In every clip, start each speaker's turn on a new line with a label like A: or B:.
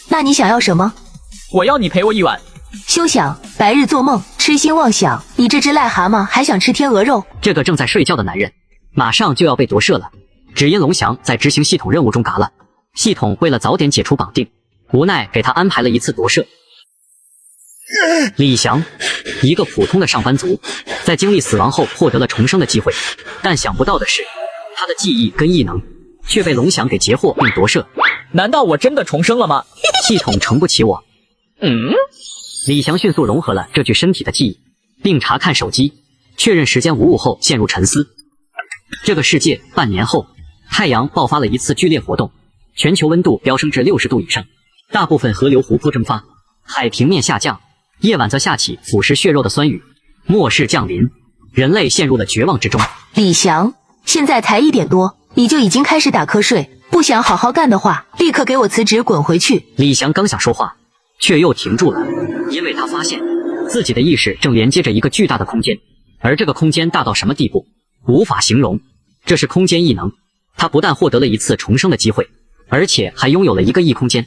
A: 那你想要什么？
B: 我要你陪我一晚。
A: 休想！白日做梦，痴心妄想！你这只癞蛤蟆还想吃天鹅肉？
C: 这个正在睡觉的男人，马上就要被夺舍了。只因龙翔在执行系统任务中嘎了，系统为了早点解除绑定，无奈给他安排了一次夺舍。李翔，一个普通的上班族，在经历死亡后获得了重生的机会，但想不到的是，他的记忆跟异能却被龙翔给截获并夺舍。
B: 难道我真的重生了吗？
C: 系统承不起我。李翔迅速融合了这具身体的记忆，并查看手机，确认时间无误后陷入沉思。这个世界半年后，太阳爆发了一次剧烈活动，全球温度飙升至60度以上，大部分河流湖泊蒸发，海平面下降，夜晚则下起腐蚀血肉的酸雨，末世降临，人类陷入了绝望之中。
A: 李翔，现在才1点多，你就已经开始打瞌睡，不想好好干的话，立刻给我辞职滚回去。
C: 李翔刚想说话，却又停住了，因为他发现自己的意识正连接着一个巨大的空间，而这个空间大到什么地步，无法形容。这是空间异能，他不但获得了一次重生的机会，而且还拥有了1个异空间。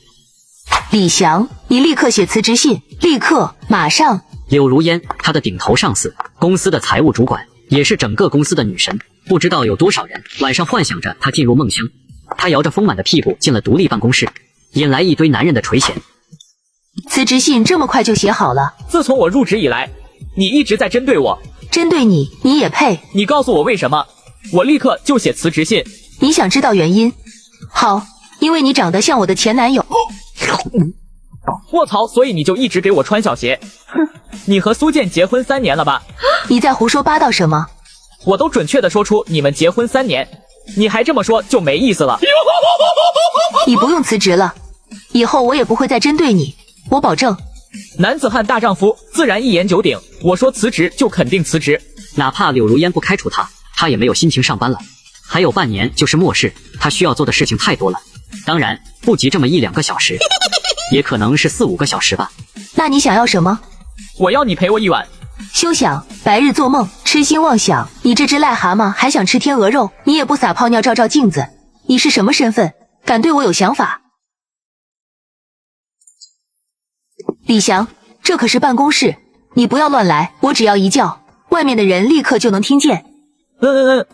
A: 李翔，你立刻写辞职信，立刻，马上！
C: 柳如烟，他的顶头上司，公司的财务主管，也是整个公司的女神。不知道有多少人晚上幻想着她进入梦乡。她摇着丰满的屁股进了独立办公室，引来一堆男人的垂涎。
A: 辞职信这么快就写好了？
B: 自从我入职以来，你一直在针对我。
A: 针对你，你也配？
B: 你告诉我为什么，我立刻就写辞职信。
A: 你想知道原因？好，因为你长得像我的前男友。
B: 卧槽，所以你就一直给我穿小鞋。你和苏建结婚3年了吧？
A: 你在胡说八道什么？
B: 我都准确的说出你们结婚3年，你还这么说就没意思了。
A: 你不用辞职了，以后我也不会再针对你，我保证。
B: 男子汉大丈夫，自然一言九鼎。我说辞职就肯定辞职，
C: 哪怕柳如烟不开除他也没有心情上班了。还有半年就是末世，他需要做的事情太多了，当然不及这么1-2个小时，也可能是4-5个小时吧。
A: 那你想要什么？
B: 我要你陪我一晚。
A: 休想！白日做梦，痴心妄想！你这只癞蛤蟆还想吃天鹅肉？你也不撒泡尿照照镜子？你是什么身份？敢对我有想法？李翔，这可是办公室，你不要乱来，我只要一叫，外面的人立刻就能听见。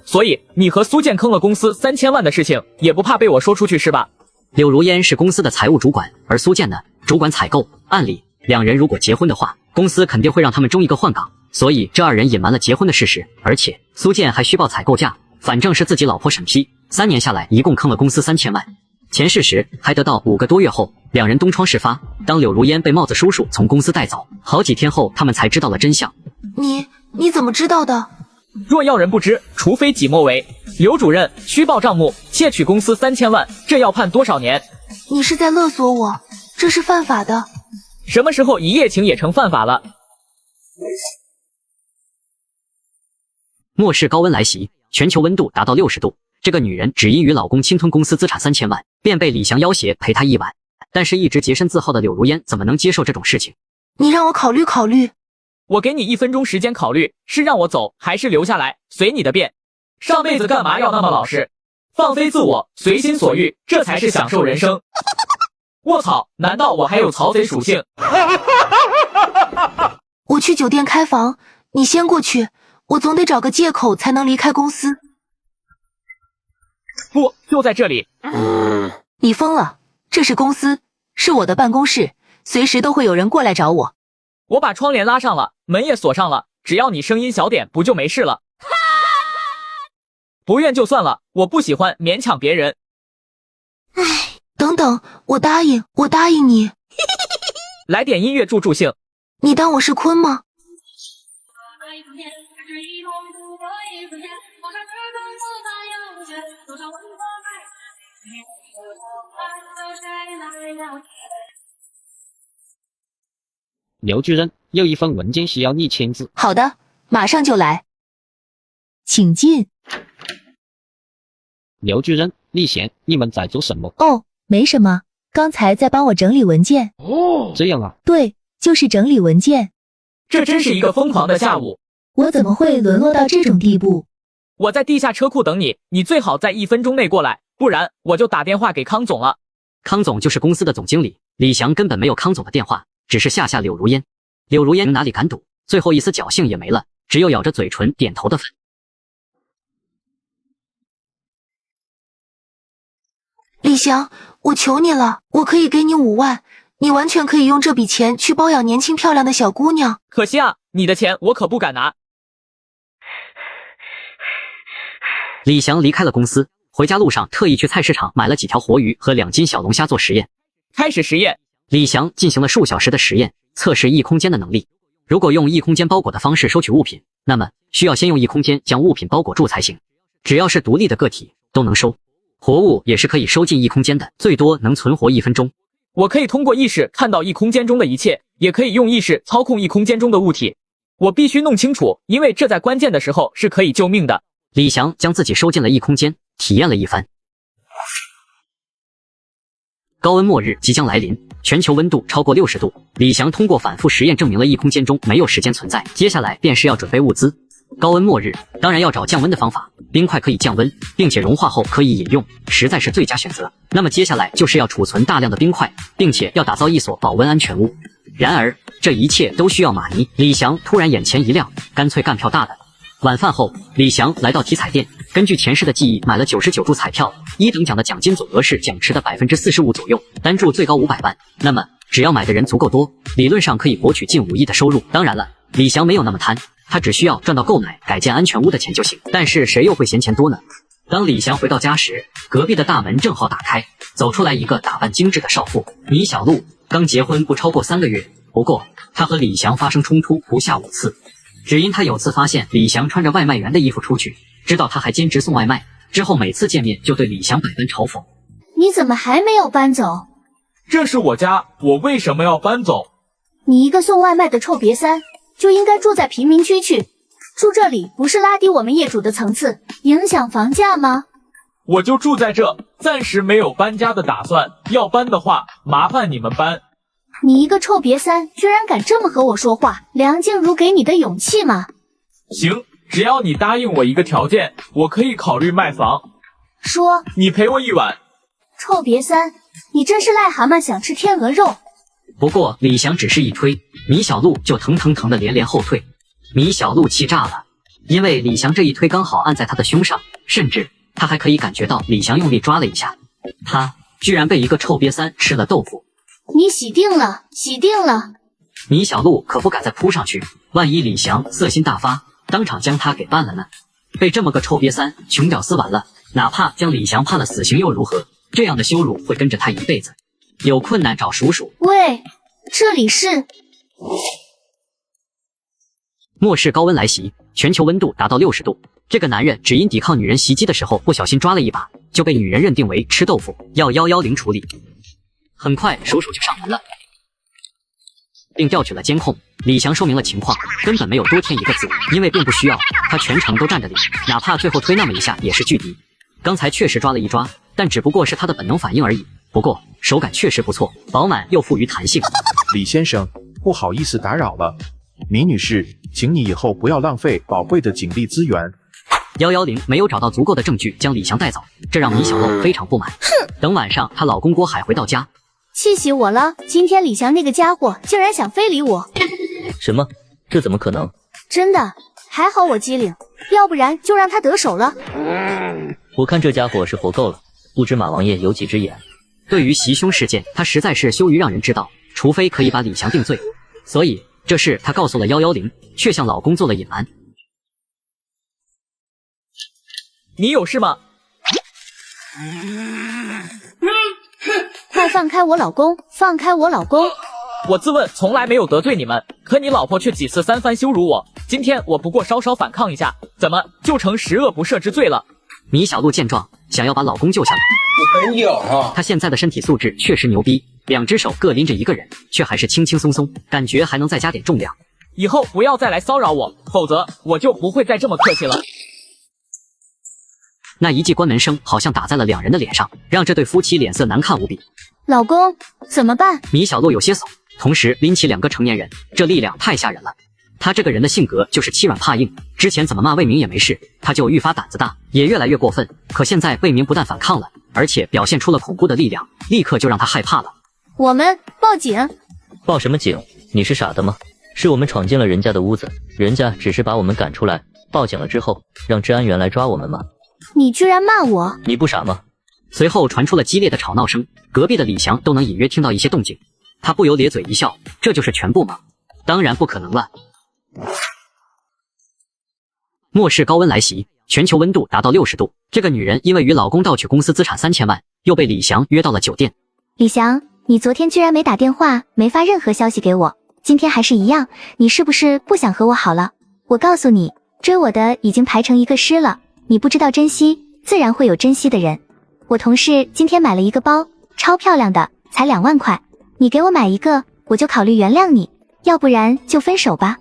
B: 所以你和苏建坑了公司3000万的事情，也不怕被我说出去是吧？
C: 柳如烟是公司的财务主管，而苏建呢，主管采购。按理2人如果结婚的话，公司肯定会让他们中一个换岗，所以这2人隐瞒了结婚的事实，而且苏建还虚报采购价，反正是自己老婆审批。3年下来，一共坑了公司3000万。钱事实还得到5个多月后，2人东窗事发。当柳如烟被帽子叔叔从公司带走，好几天后，他们才知道了真相。
A: 你怎么知道的？
B: 若要人不知，除非己莫为。刘主任虚报账目，窃取公司3000万，这要判多少年？
A: 你是在勒索我，这是犯法的。
B: 什么时候一夜情也成犯法了？
C: 末世高温来袭，全球温度达到60度。这个女人只因与老公侵吞公司资产3000万，便被李翔要挟陪她一晚。但是一直洁身自好的柳如烟怎么能接受这种事情？
A: 你让我考虑考虑。
B: 我给你1分钟时间考虑，是让我走还是留下来，随你的便。上辈子干嘛要那么老实？放飞自我，随心所欲，这才是享受人生。卧槽，难道我还有曹贼属性？
A: 我去酒店开房，你先过去，我总得找个借口才能离开公司。
B: 不，就在这里。
A: 你疯了，这是公司，是我的办公室，随时都会有人过来找我。
B: 我把窗帘拉上了，门也锁上了，只要你声音小点，不就没事了？不愿就算了，我不喜欢勉强别人。
A: 唉，等等，我答应你。
B: 来点音乐助助兴。
A: 你当我是鲲吗？
D: 刘主任，有一份文件需要你签字。
A: 好的，马上就来。请进。
D: 刘主任，李贤，你们在做什么？
A: 哦，没什么，刚才在帮我整理文件。
D: 哦，这样啊。
A: 对，就是整理文件。
B: 这真是一个疯狂的下午。
A: 我怎么会沦落到这种地步？
B: 我在地下车库等你，你最好在1分钟内过来，不然我就打电话给康总了。
C: 康总就是公司的总经理，李翔根本没有康总的电话，只是吓吓柳如烟。柳如烟哪里敢赌，最后一丝侥幸也没了，只有咬着嘴唇点头的份。
A: 李翔，我求你了，我可以给你5万，你完全可以用这笔钱去包养年轻漂亮的小姑娘。
B: 可惜啊，你的钱我可不敢拿。
C: 李翔离开了公司，回家路上特意去菜市场买了几条活鱼和2斤小龙虾做实验。
B: 开始实验。
C: 李翔进行了数小时的实验，测试异空间的能力。如果用异空间包裹的方式收取物品，那么需要先用异空间将物品包裹住才行。只要是独立的个体都能收，活物也是可以收进异空间的，最多能存活1分钟。
B: 我可以通过意识看到异空间中的一切，也可以用意识操控异空间中的物体。我必须弄清楚，因为这在关键的时候是可以救命的。
C: 李翔将自己收进了异空间，体验了一番。高温末日即将来临，全球温度超过60度。李翔通过反复实验证明了异空间中没有时间存在，接下来便是要准备物资。高温末日当然要找降温的方法，冰块可以降温，并且融化后可以饮用，实在是最佳选择。那么接下来就是要储存大量的冰块，并且要打造一所保温安全屋。然而这一切都需要马尼。李翔突然眼前一亮，干脆干票大的。晚饭后，李翔来到体彩店，根据前世的记忆买了99注彩票，1等奖的奖金总额是奖池的45%左右，单注最高500万。那么只要买的人足够多，理论上可以博取近5亿的收入。当然了，李翔没有那么贪，他只需要赚到购买改建安全屋的钱就行。但是谁又会嫌钱多呢？当李翔回到家时，隔壁的大门正好打开，走出来一个打扮精致的少妇米小璐。刚结婚不超过3个月，不过她和李翔发生冲突不下5次。只因他有次发现李翔穿着外卖员的衣服出去，知道他还兼职送外卖，之后每次见面就对李翔百般嘲讽。
E: 你怎么还没有搬走？
B: 这是我家，我为什么要搬走？
E: 你一个送外卖的臭瘪三，就应该住在贫民区去。住这里不是拉低我们业主的层次，影响房价吗？
B: 我就住在这，暂时没有搬家的打算，要搬的话麻烦你们搬。
E: 你一个臭瘪三，居然敢这么和我说话，梁静茹给你的勇气吗？
B: 行，只要你答应我一个条件，我可以考虑卖房。
E: 说，
B: 你陪我1晚。
E: 臭瘪三，你真是癞蛤蟆想吃天鹅肉。
C: 不过李翔只是一推，米小璐就腾腾腾的连连后退。米小璐气炸了，因为李翔这一推刚好按在他的胸上，甚至他还可以感觉到李翔用力抓了一下，他居然被一个臭瘪三吃了豆腐。
E: 你洗定了，洗定了！
C: 米小璐可不敢再扑上去，万一李翔色心大发，当场将他给办了呢？被这么个臭瘪三穷屌丝完了，哪怕将李翔判了死刑又如何？这样的羞辱会跟着他一辈子。有困难找叔叔。
E: 喂，这里是……
C: 末世高温来袭，全球温度达到60度。这个男人只因抵抗女人袭击的时候不小心抓了一把，就被女人认定为吃豆腐，要110处理。很快叔叔就上门了，并调取了监控。李翔说明了情况，根本没有多添一个字，因为并不需要，他全程都站着领，哪怕最后推那么一下也是拒敌。刚才确实抓了一抓，但只不过是他的本能反应而已。不过手感确实不错，饱满又富于弹性。
F: 李先生，不好意思打扰了。米女士，请你以后不要浪费宝贵的警力资源。
C: 110没有找到足够的证据将李翔带走，这让米小璐非常不满。等晚上她老公郭海回到家，
E: 气死我了！今天李翔那个家伙竟然想非礼我！
G: 什么？这怎么可能？
E: 真的，还好我机灵，要不然就让他得手了。
G: 我看这家伙是活够了，不知马王爷有几只眼。
C: 对于袭胸事件，他实在是羞于让人知道，除非可以把李翔定罪。所以这事他告诉了110，却向老公做了隐瞒。
B: 你有事吗？
E: 快放开我老公！放开我老公！
B: 我自问从来没有得罪你们，可你老婆却几次3番羞辱我。今天我不过稍稍反抗一下，怎么就成十恶不赦之罪了？
C: 米小璐见状，想要把老公救下来。
H: 很有啊！
C: 他现在的身体素质确实牛逼，2只手各拎着一个人，却还是轻轻松松，感觉还能再加点重量。
B: 以后不要再来骚扰我，否则我就不会再这么客气了。
C: 那一记关门声好像打在了2人的脸上，让这对夫妻脸色难看无比。
E: 老公，怎么办？
C: 米小璐有些怂，同时拎起2个成年人，这力量太吓人了。他这个人的性格就是欺软怕硬，之前怎么骂魏明也没事，他就愈发胆子大，也越来越过分。可现在魏明不但反抗了，而且表现出了恐怖的力量，立刻就让他害怕了。
E: 我们报警。
G: 报什么警？你是傻的吗？是我们闯进了人家的屋子，人家只是把我们赶出来，报警了之后，让治安员来抓我们吗？
E: 你居然骂我！
G: 你不傻吗？
C: 随后传出了激烈的吵闹声，隔壁的李翔都能隐约听到一些动静，他不由咧嘴一笑，这就是全部吗？当然不可能了。末世高温来袭，全球温度达到60度。这个女人因为与老公盗取公司资产3000万，又被李翔约到了酒店。
E: 李翔，你昨天居然没打电话，没发任何消息给我，今天还是一样，你是不是不想和我好了？我告诉你，追我的已经排成一个师了，你不知道珍惜，自然会有珍惜的人。我同事今天买了一个包，超漂亮的，才2万块，你给我买一个，我就考虑原谅你，要不然就分手吧。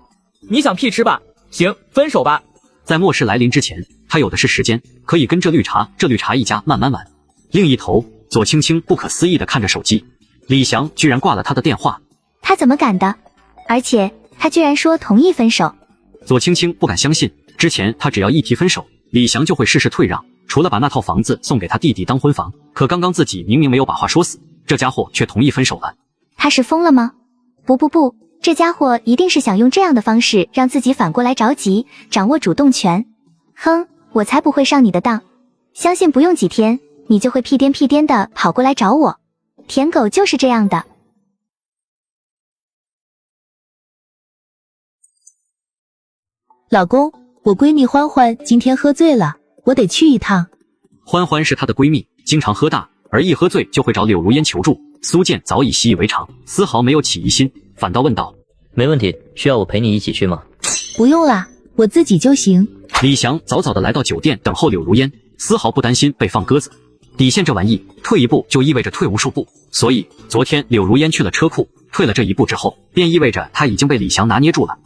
B: 你想屁吃吧？行，分手吧。
C: 在末世来临之前，他有的是时间，可以跟这绿茶一家慢慢玩。另一头，左青青不可思议地看着手机，李翔居然挂了他的电话。
E: 他怎么敢的？而且他居然说同意分手。
C: 左青青不敢相信，之前他只要一提分手，李翔就会事事退让，除了把那套房子送给他弟弟当婚房，可刚刚自己明明没有把话说死，这家伙却同意分手了。
E: 他是疯了吗？不，这家伙一定是想用这样的方式让自己反过来着急，掌握主动权。哼，我才不会上你的当，相信不用几天，你就会屁颠的跑过来找我。舔狗就是这样的。
A: 老公，我闺蜜欢欢今天喝醉了，我得去一趟。
C: 欢欢是她的闺蜜，经常喝大，而一喝醉就会找柳如烟求助。苏建早已习以为常，丝毫没有起疑心，反倒问道：
G: 没问题，需要我陪你一起去吗？
A: 不用啦，我自己就行。
C: 李翔早早的来到酒店等候柳如烟，丝毫不担心被放鸽子。底线这玩意，退一步就意味着退无数步，所以昨天柳如烟去了车库，退了这一步之后，便意味着她已经被李翔拿捏住了。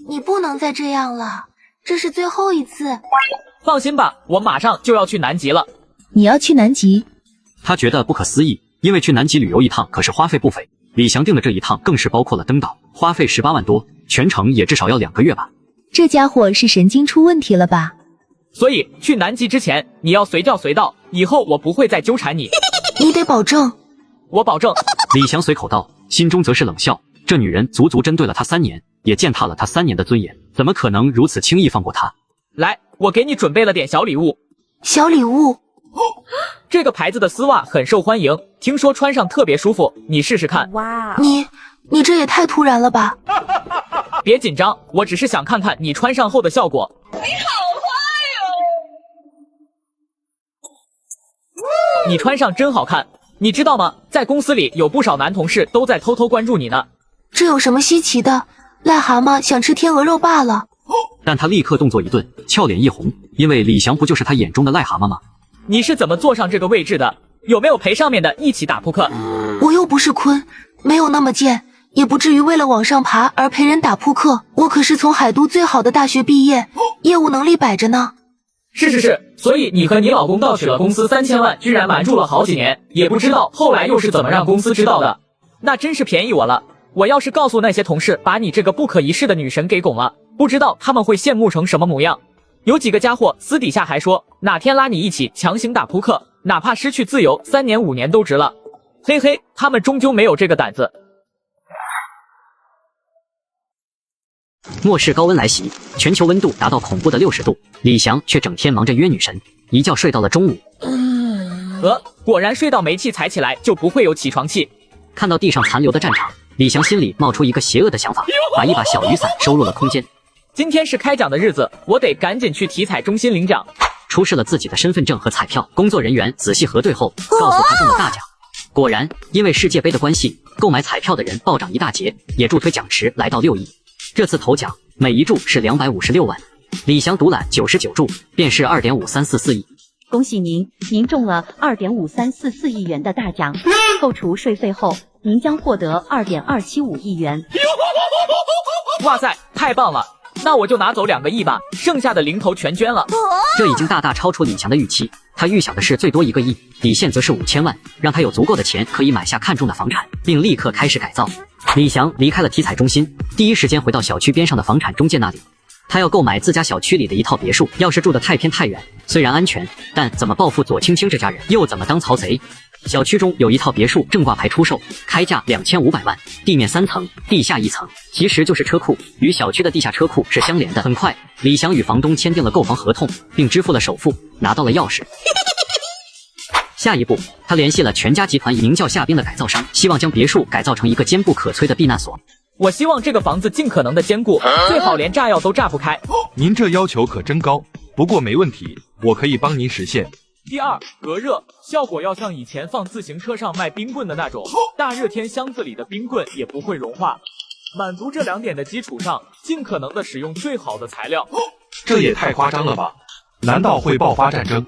A: 你不能再这样了，这是最后一次。
B: 放心吧，我马上就要去南极了。
A: 你要去南极？
C: 他觉得不可思议，因为去南极旅游一趟可是花费不菲。李翔订的这一趟更是包括了登岛，花费18万多，全程也至少要2个月吧。
A: 这家伙是神经出问题了吧？
B: 所以去南极之前，你要随叫随到，以后我不会再纠缠你。
A: 你得保证。
B: 我保证。
C: 李翔随口道，心中则是冷笑，这女人足足针对了他3年，也践踏了他3年的尊严，怎么可能如此轻易放过他？
B: 来，我给你准备了点小礼物。
A: 小礼物？
B: 这个牌子的丝袜很受欢迎，听说穿上特别舒服，你试试看。
A: 哇，你这也太突然了吧！
B: 别紧张，我只是想看看你穿上后的效果。你好坏哟！你穿上真好看，你知道吗？在公司里有不少男同事都在偷偷关注你呢。
A: 这有什么稀奇的？癞蛤蟆想吃天鹅肉罢了。
C: 但他立刻动作一顿，俏脸一红，因为李翔不就是他眼中的癞蛤蟆吗？
B: 你是怎么坐上这个位置的？有没有陪上面的一起打扑克？
A: 我又不是鲲，没有那么贱，也不至于为了往上爬而陪人打扑克。我可是从海都最好的大学毕业，业务能力摆着呢。
B: 是，所以你和你老公盗取了公司3000万，居然瞒住了好几年，也不知道后来又是怎么让公司知道的，那真是便宜我了。我要是告诉那些同事把你这个不可一世的女神给拱了，不知道他们会羡慕成什么模样。有几个家伙私底下还说哪天拉你一起强行打扑克，哪怕失去自由3年5年都值了。嘿嘿，他们终究没有这个胆子。
C: 末世高温来袭，全球温度达到恐怖的60度，李翔却整天忙着约女神，一觉睡到了中午。
B: 果然睡到煤气踩起来就不会有起床气。
C: 看到地上残留的战场，李翔心里冒出一个邪恶的想法，把一把小雨伞收入了空间。
B: 今天是开奖的日子，我得赶紧去体彩中心领奖。
C: 出示了自己的身份证和彩票，工作人员仔细核对后，告诉他中了大奖。果然，因为世界杯的关系，购买彩票的人暴涨一大截，也助推奖池来到6亿。这次头奖每一注是256万，李翔独揽99注，便是2.5344亿。
H: 恭喜您，您中了2.5344亿元的大奖，扣除税费后，您将获得2.275亿元。
B: 哇塞，太棒了！那我就拿走2个亿吧，剩下的零头全捐了。
C: 这已经大大超出李翔的预期，他预想的是最多1个亿，底线则是5000万，让他有足够的钱可以买下看中的房产，并立刻开始改造。李翔离开了体彩中心，第一时间回到小区边上的房产中介那里。他要购买自家小区里的一套别墅，要是住得太偏太远，虽然安全，但怎么报复左青青这家人，又怎么当曹贼？小区中有一套别墅正挂牌出售，开价2500万，地面3层，地下1层，其实就是车库，与小区的地下车库是相连的。很快，李翔与房东签订了购房合同，并支付了首付，拿到了钥匙。下一步，他联系了全家集团名叫夏冰的改造商，希望将别墅改造成一个坚不可摧的避难所。
B: 我希望这个房子尽可能的坚固，最好连炸药都炸不开。
I: 您这要求可真高，不过没问题，我可以帮您实现。
B: 第二，隔热效果要像以前放自行车上卖冰棍的那种，大热天箱子里的冰棍也不会融化。满足这2点的基础上，尽可能的使用最好的材料。
I: 这也太夸张了吧？难道会爆发战争？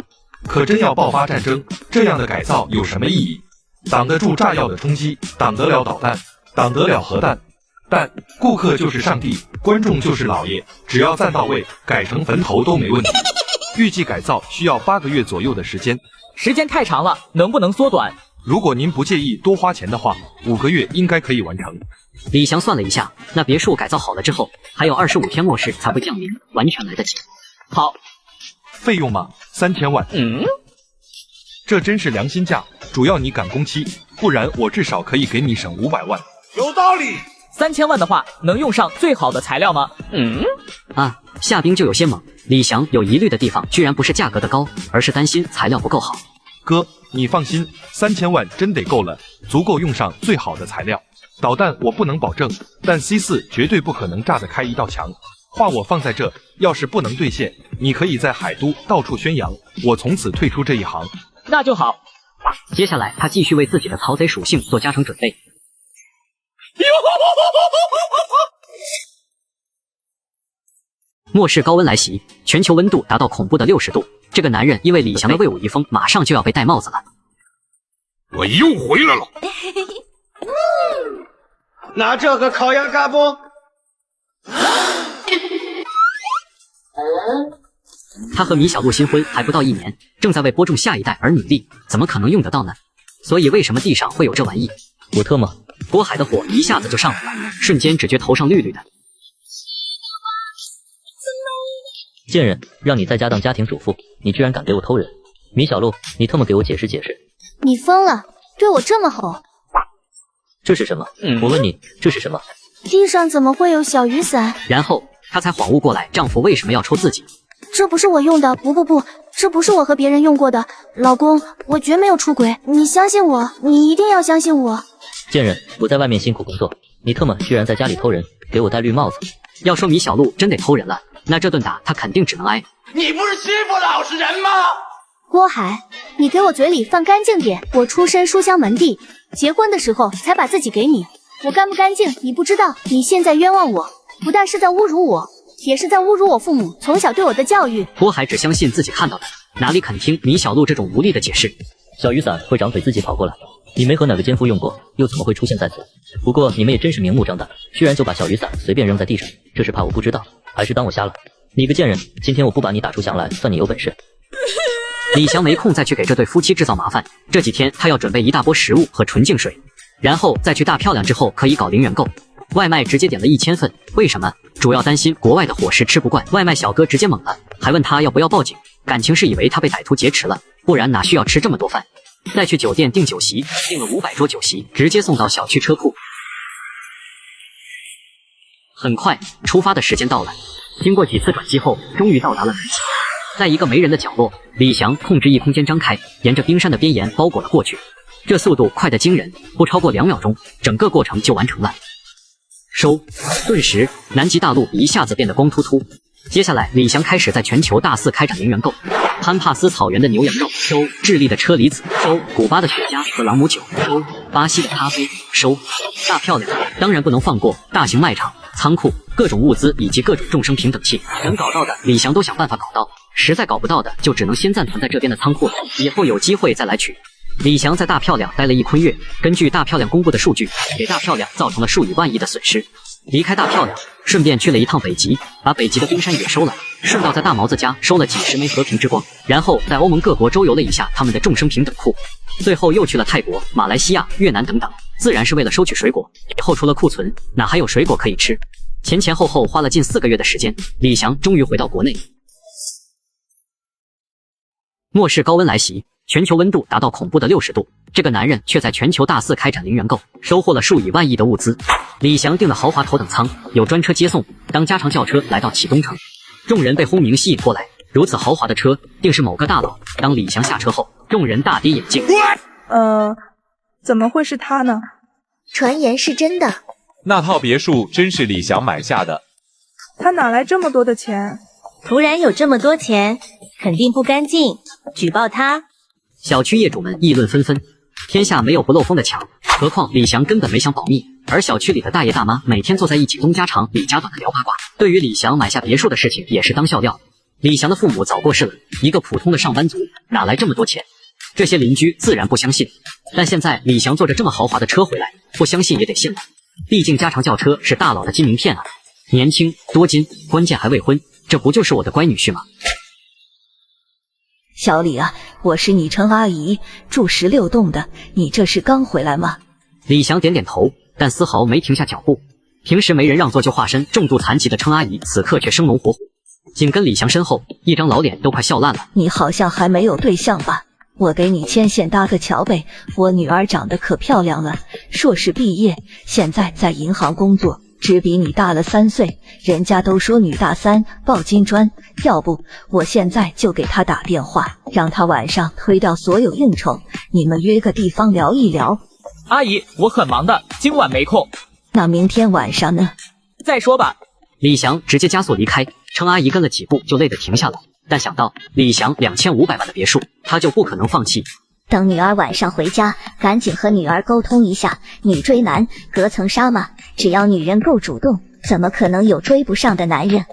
I: 可真要爆发战争，这样的改造有什么意义？挡得住炸药的冲击，挡得了导弹，挡得了核弹，但顾客就是上帝，观众就是老爷，只要赞到位，改成坟头都没问题。预计改造需要8个月左右的时间，
B: 时间太长了，能不能缩短？
I: 如果您不介意多花钱的话，5个月应该可以完成。
C: 李翔算了一下，那别墅改造好了之后，还有25天末世才会降临，完全来得及。
B: 好，
I: 费用嘛，3000万。这真是良心价，主要你赶工期，不然我至少可以给你省500万。
J: 有道理。
B: 3000万的话，能用上最好的材料吗？
C: 啊，夏冰就有些懵。李翔有疑虑的地方，居然不是价格的高，而是担心材料不够好。
I: 哥，你放心，3000万真得够了，足够用上最好的材料。导弹我不能保证，但 C4 绝对不可能炸得开一道墙。话我放在这，要是不能兑现，你可以在海都到处宣扬，我从此退出这一行。
B: 那就好。
C: 接下来他继续为自己的曹贼属性做加成准备。末世高温来袭，全球温度达到恐怖的60度。这个男人因为李翔的魏武遗风，马上就要被戴帽子了。
J: 我又回来了。拿这个烤鸭嘎嘣。
C: 他和米小璐新婚还不到1年，正在为播种下一代而努力，怎么可能用得到呢？所以为什么地上会有这玩意？
G: 我特么！
C: 郭海的火一下子就上来了，瞬间只觉头上绿绿的。
G: 贱人，让你在家当家庭主妇，你居然敢给我偷人！米小璐，你特么给我解释解释！
E: 你疯了，对我这么吼！
G: 这是什么？我问你，这是什么？
E: 地上怎么会有小雨伞？
C: 然后她才恍悟过来，丈夫为什么要抽自己。
E: 这不是我用的，不，这不是我和别人用过的。老公，我绝没有出轨，你相信我，你一定要相信我。
G: 贱人，我在外面辛苦工作，你特么居然在家里偷人，给我戴绿帽子！
C: 要说米小璐真得偷人了，那这顿打她肯定只能挨。
J: 你不是欺负老实人吗？
E: 郭海，你给我嘴里放干净点，我出身书香门第，结婚的时候才把自己给你，我干不干净你不知道，你现在冤枉我，不但是在侮辱我，也是在侮辱我父母从小对我的教育。
C: 郭海只相信自己看到的，哪里肯听米小璐这种无力的解释。
G: 小雨伞会长腿自己跑过来，你没和哪个奸夫用过，又怎么会出现在此？不过你们也真是明目张胆，居然就把小雨伞随便扔在地上，这是怕我不知道，还是当我瞎了？你个贱人，今天我不把你打出翔来，算你有本事。李翔没空再去给这对夫妻制造麻烦，这几天他要准备一大波食物和纯净水，然后再去大漂亮之后可以搞零元购。外卖直接点了1000份，为什么？主要担心国外的伙食吃不惯。外卖小哥直接懵了，还问他要不要报警，感情是以为他被歹徒劫持了，不然哪需要吃这么多饭。再去酒店订酒席，订了500桌酒席，直接送到小区车库。很快，出发的时间到了。经过几次转机后，终于到达了南极。在一个没人的角落，李翔控制异空间张开，沿着冰山的边沿包裹了过去。这速度快得惊人，不超过2秒钟，整个过程就完成了。收，顿时南极大陆一下子变得光秃秃。接下来，李翔开始在全球大肆开展零元购，潘帕斯草原的牛羊肉收，智利的车厘子收，古巴的雪茄和朗姆酒收，巴西的咖啡收，大漂亮当然不能放过，大型卖场、仓库、各种物资以及各种众生平等器，能搞到的李翔都想办法搞到，实在搞不到的就只能先暂存在这边的仓库了，以后有机会再来取。李翔在大漂亮待了1坤月，根据大漂亮公布的数据，给大漂亮造成了数以万亿的损失。离开大漂亮，顺便去了一趟北极，把北极的冰山也收了，顺道在大毛子家收了几十枚和平之光，然后在欧盟各国周游了一下他们的众生平等库，最后又去了泰国、马来西亚、越南等等，自然是为了收取水果，以后除了库存，哪还有水果可以吃？前后花了近4个月的时间，李翔终于回到国内。末世高温来袭，全球温度达到恐怖的60度，这个男人却在全球大肆开展零元购，收获了数以万亿的物资。李翔订的豪华头等舱，有专车接送。当加长轿车来到启东城，众人被轰鸣吸引过来。如此豪华的车，定是某个大佬。当李翔下车后，众人大跌眼镜。
K: 怎么会是他呢？
E: 传言是真的。
L: 那套别墅真是李翔买下的。
K: 他哪来这么多的钱？
M: 突然有这么多钱，肯定不干净，举报他。
G: 小区业主们议论纷纷，天下没有不漏风的墙，何况李翔根本没想保密。而小区里的大爷大妈每天坐在一起东家长李家短的聊八卦，对于李翔买下别墅的事情也是当笑料。李翔的父母早过世了，一个普通的上班族哪来这么多钱？这些邻居自然不相信。但现在李翔坐着这么豪华的车回来，不相信也得信了。毕竟加长轿车是大佬的金名片啊，年轻多金，关键还未婚，这不就是我的乖女婿吗？
N: 小李啊，我是你陈阿姨，住16栋的，你这是刚回来吗？
G: 李翔点点头，但丝毫没停下脚步。平时没人让座就化身重度残疾的陈阿姨，此刻却生龙活虎，紧跟李翔身后，一张老脸都快笑烂了。
N: 你好像还没有对象吧？我给你牵线搭个桥呗。我女儿长得可漂亮了，硕士毕业，现在在银行工作，只比你大了3岁。人家都说女大3抱金砖，要不我现在就给她打电话，让她晚上推掉所有应酬，你们约个地方聊一聊。
B: 阿姨，我很忙的，今晚没空。
N: 那明天晚上呢？
B: 再说吧。
G: 李翔直接加速离开，程阿姨跟了几步就累得停下了。但想到李翔2500万的别墅，他就不可能放弃。
E: 等女儿晚上回家，赶紧和女儿沟通一下，女追男隔层纱嘛，只要女人够主动，怎么可能有追不上的男人？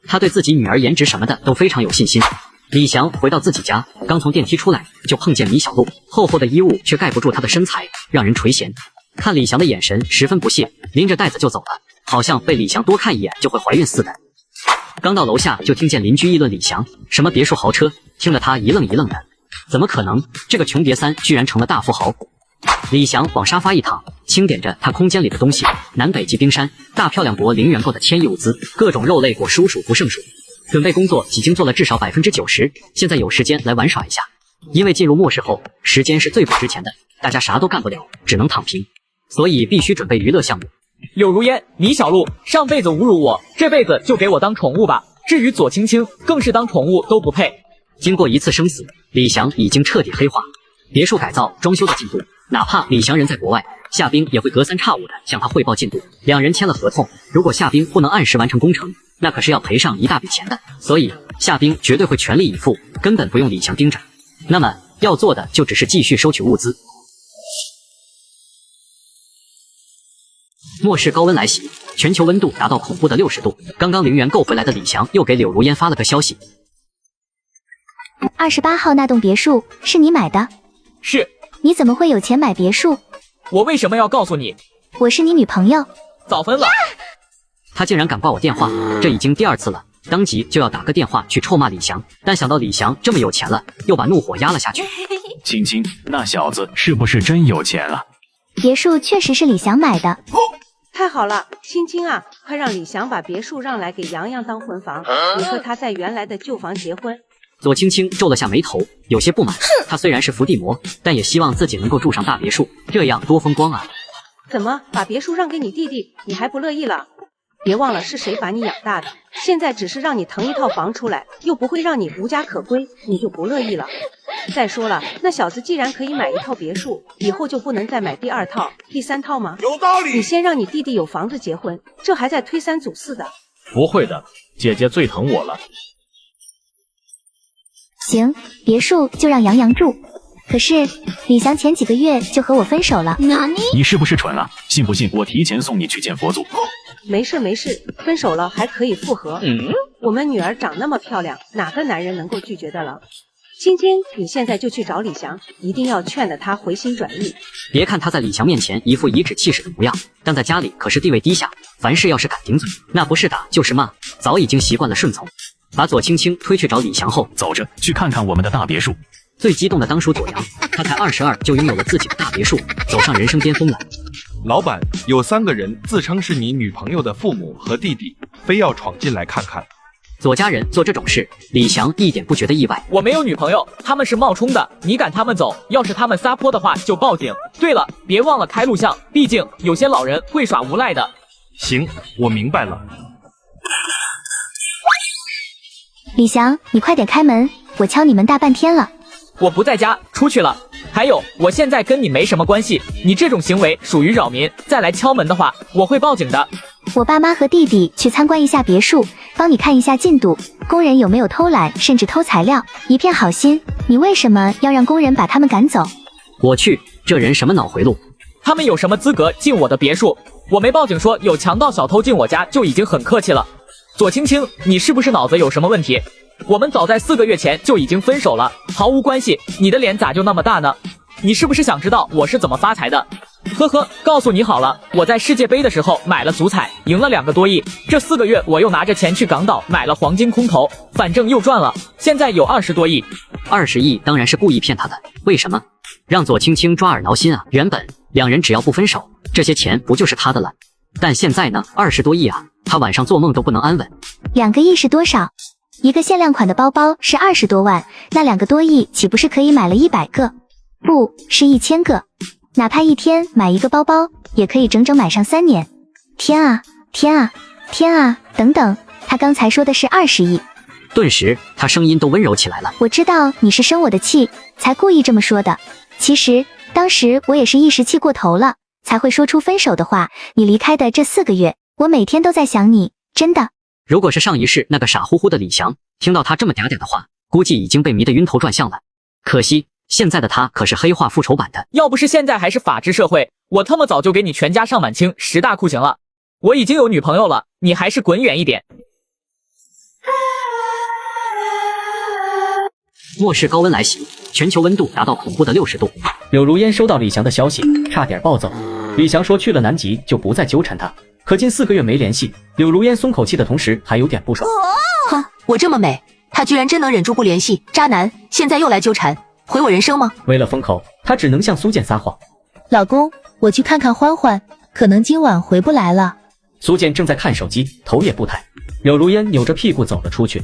G: 他对自己女儿颜值什么的都非常有信心。李翔回到自己家，刚从电梯出来，就碰见李小璐，厚厚的衣物却盖不住她的身材，让人垂涎。看李翔的眼神十分不屑，拎着袋子就走了，好像被李翔多看一眼就会怀孕似的。刚到楼下就听见邻居议论李翔什么别墅豪车，听得他一愣一愣的，怎么可能？这个穷瘪三居然成了大富豪。李翔往沙发一躺，清点着他空间里的东西，南北极冰山、大漂亮国零元购的千亿物资，各种肉类果蔬数不胜数。准备工作已经做了至少90%，现在有时间来玩耍一下。因为进入末世后，时间是最不值钱的，大家啥都干不了，只能躺平，所以必须准备娱乐项目。
B: 柳如烟，米小璐，上辈子侮辱我，这辈子就给我当宠物吧。至于左青青，更是当宠物都不配。
G: 经过一次生死，李翔已经彻底黑化。别墅改造装修的进度，哪怕李翔人在国外，夏冰也会隔三差五的向他汇报进度。两人签了合同，如果夏冰不能按时完成工程，那可是要赔上一大笔钱的。所以夏冰绝对会全力以赴，根本不用李翔盯着。那么要做的就只是继续收取物资。末世高温来袭，全球温度达到恐怖的60度。刚刚零元购回来的李翔又给柳如烟发了个消息
E: ：28号那栋别墅是你买的？
B: 是。
E: 你怎么会有钱买别墅？
B: 我为什么要告诉你？
E: 我是你女朋友。
B: 早分了。
G: 他竟然敢挂我电话，这已经第2次了，当即就要打个电话去臭骂李翔。但想到李翔这么有钱了，又把怒火压了下去。
O: 青青，那小子是不是真有钱了？
E: 别墅确实是李翔买的。
H: 太好了，青青啊，快让李翔把别墅让来给洋洋当婚房，你和他在原来的旧房结婚。
G: 左青青皱了下眉头，有些不满。他虽然是伏地魔，但也希望自己能够住上大别墅，这样多风光啊！
H: 怎么把别墅让给你弟弟，你还不乐意了？别忘了是谁把你养大的，现在只是让你腾一套房出来，又不会让你无家可归，你就不乐意了。再说了，那小子既然可以买一套别墅，以后就不能再买第2套、第3套吗？
J: 有道理。
H: 你先让你弟弟有房子结婚，这还在推3阻4的。
O: 不会的，姐姐最疼我了。
E: 行，别墅就让杨洋住。可是李翔前几个月就和我分手了。
O: 你是不是蠢了？信不信我提前送你去见佛祖？
H: 没事没事，分手了还可以复合。我们女儿长那么漂亮，哪个男人能够拒绝的了？青青，你现在就去找李翔，一定要劝得他回心转意。
G: 别看他在李翔面前一副颐指气使的模样，但在家里可是地位低下，凡事要是敢顶嘴，那不是打就是骂，早已经习惯了顺从。把左青青推去找李翔后，
O: 走着去看看我们的大别墅。
G: 最激动的当属左阳，他才22就拥有了自己的大别墅，走上人生巅峰了。
I: 老板，有3个人自称是你女朋友的父母和弟弟，非要闯进来看看。
C: 左家人做这种事，李翔一点不觉得意外。
B: 我没有女朋友，他们是冒充的，你赶他们走，要是他们撒泼的话就报警。对了，别忘了开录像，毕竟有些老人会耍无赖的。
I: 行，我明白了。
E: 李翔，你快点开门，我敲你门大半天了。
B: 我不在家，出去了。还有，我现在跟你没什么关系，你这种行为属于扰民，再来敲门的话，我会报警的。
E: 我爸妈和弟弟去参观一下别墅，帮你看一下进度，工人有没有偷懒，甚至偷材料，一片好心。你为什么要让工人把他们赶走？
C: 我去，这人什么脑回路？
B: 他们有什么资格进我的别墅？我没报警说有强盗小偷进我家就已经很客气了。左青青，你是不是脑子有什么问题？我们早在4个月前就已经分手了，毫无关系，你的脸咋就那么大呢？你是不是想知道我是怎么发财的？呵呵，告诉你好了，我在世界杯的时候买了足彩，赢了2个多亿，这4个月我又拿着钱去港岛买了黄金空投，反正又赚了，现在有20多亿。
C: 20亿当然是故意骗他的，为什么？让左青青抓耳挠心啊！原本两人只要不分手，这些钱不就是他的了？但现在呢，20多亿啊，他晚上做梦都不能安稳。
E: 2个亿是多少？一个限量款的包包是20多万，那2个多亿岂不是可以买了100个？不是1000个，哪怕一天买一个包包，也可以整整买上3年。天啊，天啊，天啊！等等，他刚才说的是20亿。
C: 顿时，他声音都温柔起来了。
E: 我知道你是生我的气，才故意这么说的。其实，当时我也是一时气过头了，才会说出分手的话。你离开的这4个月，我每天都在想你，真的。
C: 如果是上一世那个傻乎乎的李翔，听到他这么嗲嗲的话，估计已经被迷得晕头转向了。可惜现在的他可是黑化复仇版的，
B: 要不是现在还是法治社会，我他妈早就给你全家上满清10大酷刑了。我已经有女朋友了，你还是滚远一点。
C: 末世高温来袭，全球温度达到恐怖的60度。
P: 柳如烟收到李翔的消息，差点暴走。李翔说去了南极就不再纠缠他，可近4个月没联系，柳如烟松口气的同时还有点不爽。
A: 哼，我这么美，他居然真能忍住不联系，渣男！现在又来纠缠，毁我人生吗？
P: 为了封口，他只能向苏建撒谎。
A: 老公，我去看看欢欢，可能今晚回不来了。
P: 苏建正在看手机，头也不抬。柳如烟扭着屁股走了出去。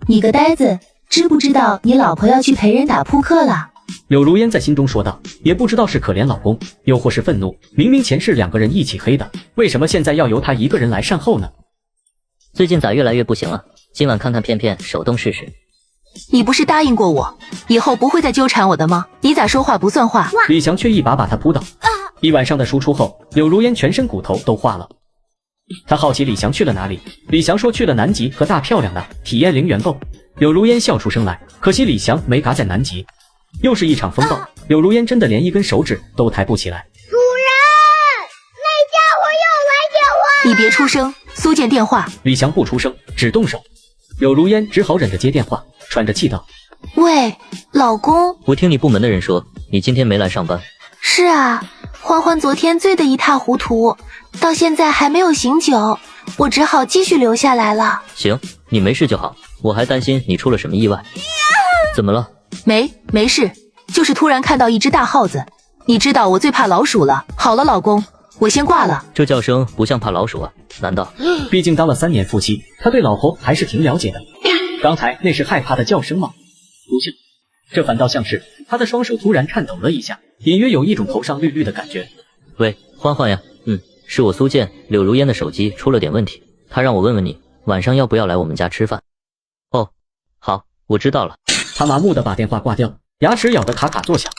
A: 你个呆子，知不知道你老婆要去陪人打扑克了？
P: 柳如烟在心中说道，也不知道是可怜老公，又或是愤怒。明明前世2个人一起黑的，为什么现在要由他一个人来善后呢？
G: 最近咋越来越不行了？今晚看看片片，手动试试。
A: 你不是答应过我，以后不会再纠缠我的吗？你咋说话不算话？
P: 李翔却一把把他扑倒。一晚上的输出后，柳如烟全身骨头都化了。他好奇李翔去了哪里，李翔说去了南极和大漂亮的体验0元购。柳如烟笑出声来，可惜李翔没嘎在南极。又是一场风暴，柳如烟真的连一根手指都抬不起来。
Q: 主人，那家伙又来电话。
A: 你别出声，苏建电话。
P: 李翔不出声，只动手。柳如烟只好忍着接电话，喘着气道：
A: 喂，老公。
G: 我听你部门的人说，你今天没来上班。
A: 是啊，欢欢昨天醉得一塌糊涂，到现在还没有醒酒，我只好继续留下来了。
G: 行，你没事就好，我还担心你出了什么意外。怎么了？
A: 没事，就是突然看到一只大耗子。你知道我最怕老鼠了。好了，老公，我先挂了。
G: 这叫声不像怕老鼠啊，难道？
P: 毕竟当了3年夫妻，他对老婆还是挺了解的。刚才那是害怕的叫声吗？不像，这反倒像是他的双手突然颤抖了一下，隐约有一种头上绿绿的感觉。
G: 喂，欢欢呀，是我苏建，柳如烟的手机出了点问题，他让我问问你，晚上要不要来我们家吃饭？哦，好，我知道了。
P: 他麻木地把电话挂掉，牙齿咬得卡卡作响。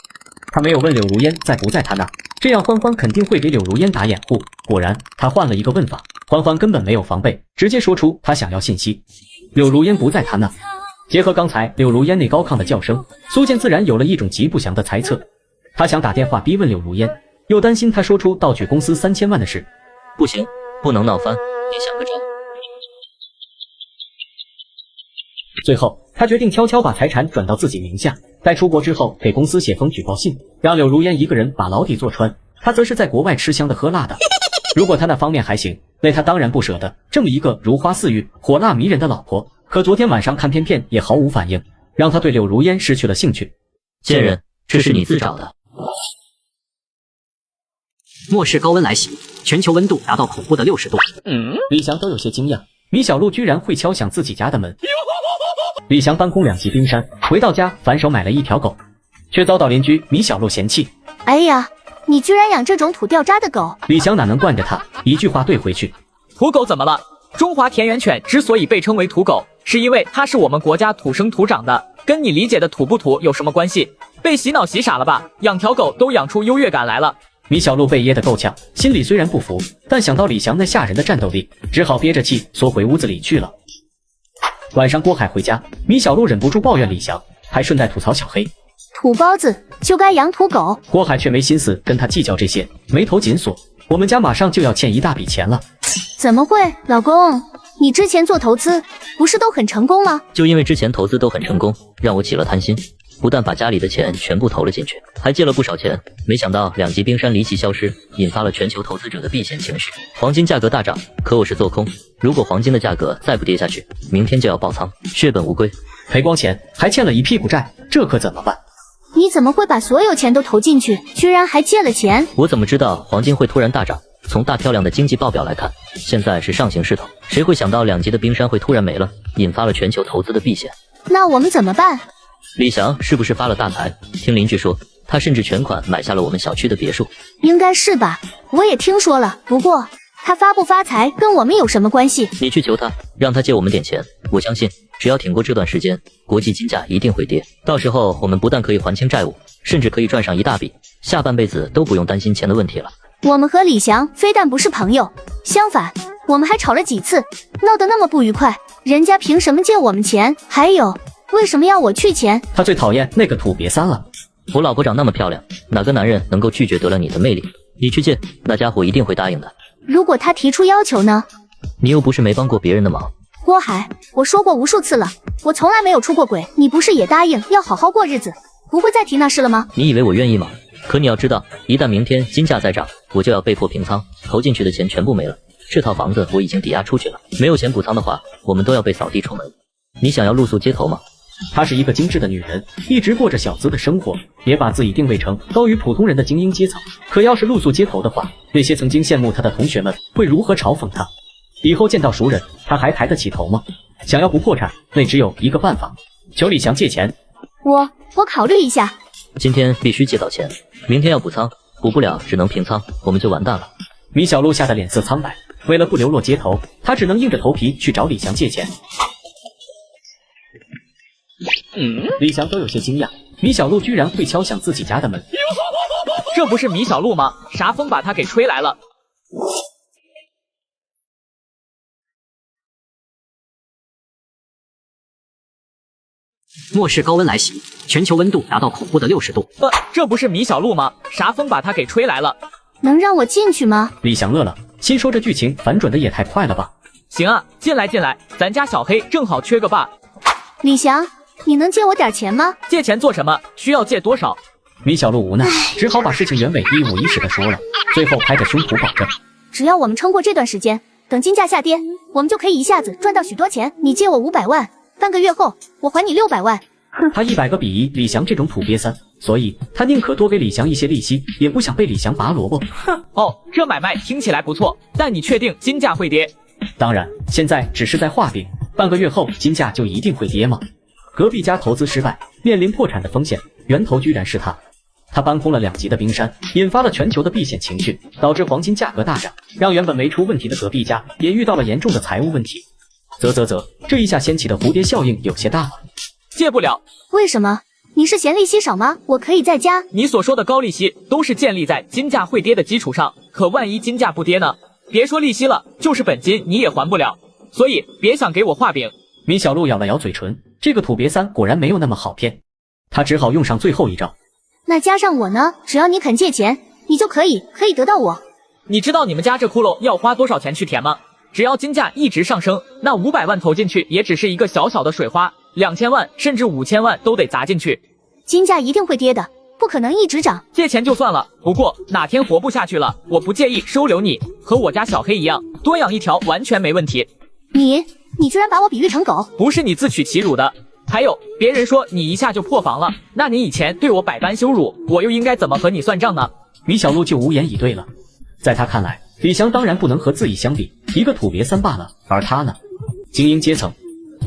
P: 他没有问柳如烟在不在他那，这样欢欢肯定会给柳如烟打掩护。果然，他换了一个问法，欢欢根本没有防备，直接说出他想要信息。柳如烟不在他那。结合刚才柳如烟那高亢的叫声，苏建自然有了一种极不祥的猜测。他想打电话逼问柳如烟，又担心他说出盗取公司3000万的事。
G: 不行，不能闹翻，得想个招。
P: 最后，他决定悄悄把财产转到自己名下，待出国之后给公司写封举报信，让柳如烟一个人把牢底坐穿，他则是在国外吃香的喝辣的。如果他那方面还行，那他当然不舍得这么一个如花似玉、火辣迷人的老婆。可昨天晚上看片片也毫无反应，让他对柳如烟失去了兴趣。
G: 贱人，这是你自找的。
C: 末世高温来袭，全球温度达到恐怖的60度。
P: 李翔都有些惊讶，米小璐居然会敲响自己家的门。李翔搬空2级冰山，回到家反手买了一条狗，却遭到邻居米小璐嫌弃。
E: 哎呀，你居然养这种土掉渣的狗！
P: 李翔哪能惯着他，一句话怼回去。
B: 土狗怎么了？中华田园犬之所以被称为土狗，是因为它是我们国家土生土长的，跟你理解的土不土有什么关系？被洗脑洗傻了吧？养条狗都养出优越感来了。
P: 米小璐被噎得够呛，心里虽然不服，但想到李翔那吓人的战斗力，只好憋着气缩回屋子里去了。晚上郭海回家，米小璐忍不住抱怨李翔，还顺带吐槽小黑。
E: 土包子就该养土狗。
P: 郭海却没心思跟他计较这些，眉头紧锁。我们家马上就要欠一大笔钱了。
E: 怎么会，老公？你之前做投资不是都很成功吗？
R: 就因为之前投资都很成功，让我起了贪心，不但把家里的钱全部投了进去，还借了不少钱。没想到2级冰山离奇消失，引发了全球投资者的避险情绪，黄金价格大涨。可我是做空，如果黄金的价格再不跌下去，明天就要爆仓，血本无归。
P: 赔光钱，还欠了一屁股债，这可怎么办？
E: 你怎么会把所有钱都投进去，居然还借了钱？
R: 我怎么知道黄金会突然大涨？从大漂亮的经济报表来看，现在是上行势头，谁会想到2级的冰山会突然没了，引发了全球投资的避险？
E: 那我们怎么办？
R: 李翔是不是发了大财？听邻居说，他甚至全款买下了我们小区的别墅。
E: 应该是吧，我也听说了。不过他发不发财跟我们有什么关系？
R: 你去求他，让他借我们点钱。我相信，只要挺过这段时间，国际金价一定会跌。到时候我们不但可以还清债务，甚至可以赚上一大笔，下半辈子都不用担心钱的问题了。
E: 我们和李翔非但不是朋友，相反，我们还吵了几次，闹得那么不愉快。人家凭什么借我们钱？还有，为什么要我去钱？
P: 他最讨厌那个土别三了。
R: 我老婆长那么漂亮，哪个男人能够拒绝得了你的魅力？你去借，那家伙一定会答应的。
E: 如果他提出要求呢？
R: 你又不是没帮过别人的忙。
E: 郭海，我说过无数次了，我从来没有出过轨。你不是也答应要好好过日子，不会再提那事了吗？
R: 你以为我愿意吗？可你要知道，一旦明天金价再涨，我就要被迫平仓，投进去的钱全部没了。这套房子我已经抵押出去了，没有钱补仓的话，我们都要被扫地出门。你想要露宿街头吗？
P: 她是一个精致的女人，一直过着小资的生活，也把自己定位成高于普通人的精英阶层。可要是露宿街头的话，那些曾经羡慕她的同学们会如何嘲讽她？以后见到熟人，她还抬得起头吗？想要不破产，那只有一个办法，求李翔借钱。
E: 我考虑一下。
R: 今天必须借到钱，明天要补仓，补不了只能平仓，我们就完蛋了。
P: 米小璐吓得脸色苍白，为了不流落街头，她只能硬着头皮去找李翔借钱。李翔都有些惊讶，米小璐居然会敲响自己家的门。
B: 这不是米小璐吗？啥风把她给吹来了？
C: 末世高温来袭，全球温度达到恐怖的60度。
B: 这不是米小璐吗？啥风把她给吹来了？
E: 能让我进去吗？
P: 李翔乐了，心说这剧情反转的也太快了吧。
B: 行啊，进来进来，咱家小黑正好缺个爸。
E: 李翔，你能借我点钱吗？
B: 借钱做什么？需要借多少？
P: 米小璐无奈，只好把事情原委一五一十的说了，最后拍着胸脯保证，
E: 只要我们撑过这段时间，等金价下跌，我们就可以一下子赚到许多钱。你借我500万，半个月后我还你600万。
P: 他100个比1李翔这种土鳖三，所以他宁可多给李翔一些利息，也不想被李翔拔萝卜。
B: 哦，这买卖听起来不错，但你确定金价会跌？
P: 当然，现在只是在画饼，半个月后金价就一定会跌吗？隔壁家投资失败，面临破产的风险，源头居然是他。他搬空了2级的冰山，引发了全球的避险情绪，导致黄金价格大涨，让原本没出问题的隔壁家也遇到了严重的财务问题。这一下掀起的蝴蝶效应有些大了。
B: 借不了。
E: 为什么？你是嫌利息少吗？我可以再加。
B: 你所说的高利息都是建立在金价会跌的基础上，可万一金价不跌呢？别说利息了，就是本金你也还不了，所以别想给我画饼。
P: 米小璐咬了咬嘴唇，这个土鳖三果然没有那么好骗，他只好用上最后一招。
E: 那加上我呢？只要你肯借钱，你就可以得到我。
B: 你知道你们家这窟窿要花多少钱去填吗？只要金价一直上升，那500万投进去也只是一个小小的水花，2000万甚至5000万都得砸进去。
E: 金价一定会跌的，不可能一直涨。
B: 借钱就算了，不过哪天活不下去了，我不介意收留你，和我家小黑一样，多养一条完全没问题。
E: 你居然把我比喻成狗？
B: 不是你自取其辱的。还有，别人说你一下就破防了，那你以前对我百般羞辱，我又应该怎么和你算账呢？
P: 米小璐就无言以对了。在他看来，李翔当然不能和自己相比，一个土鳖三罢了，而他呢？精英阶层。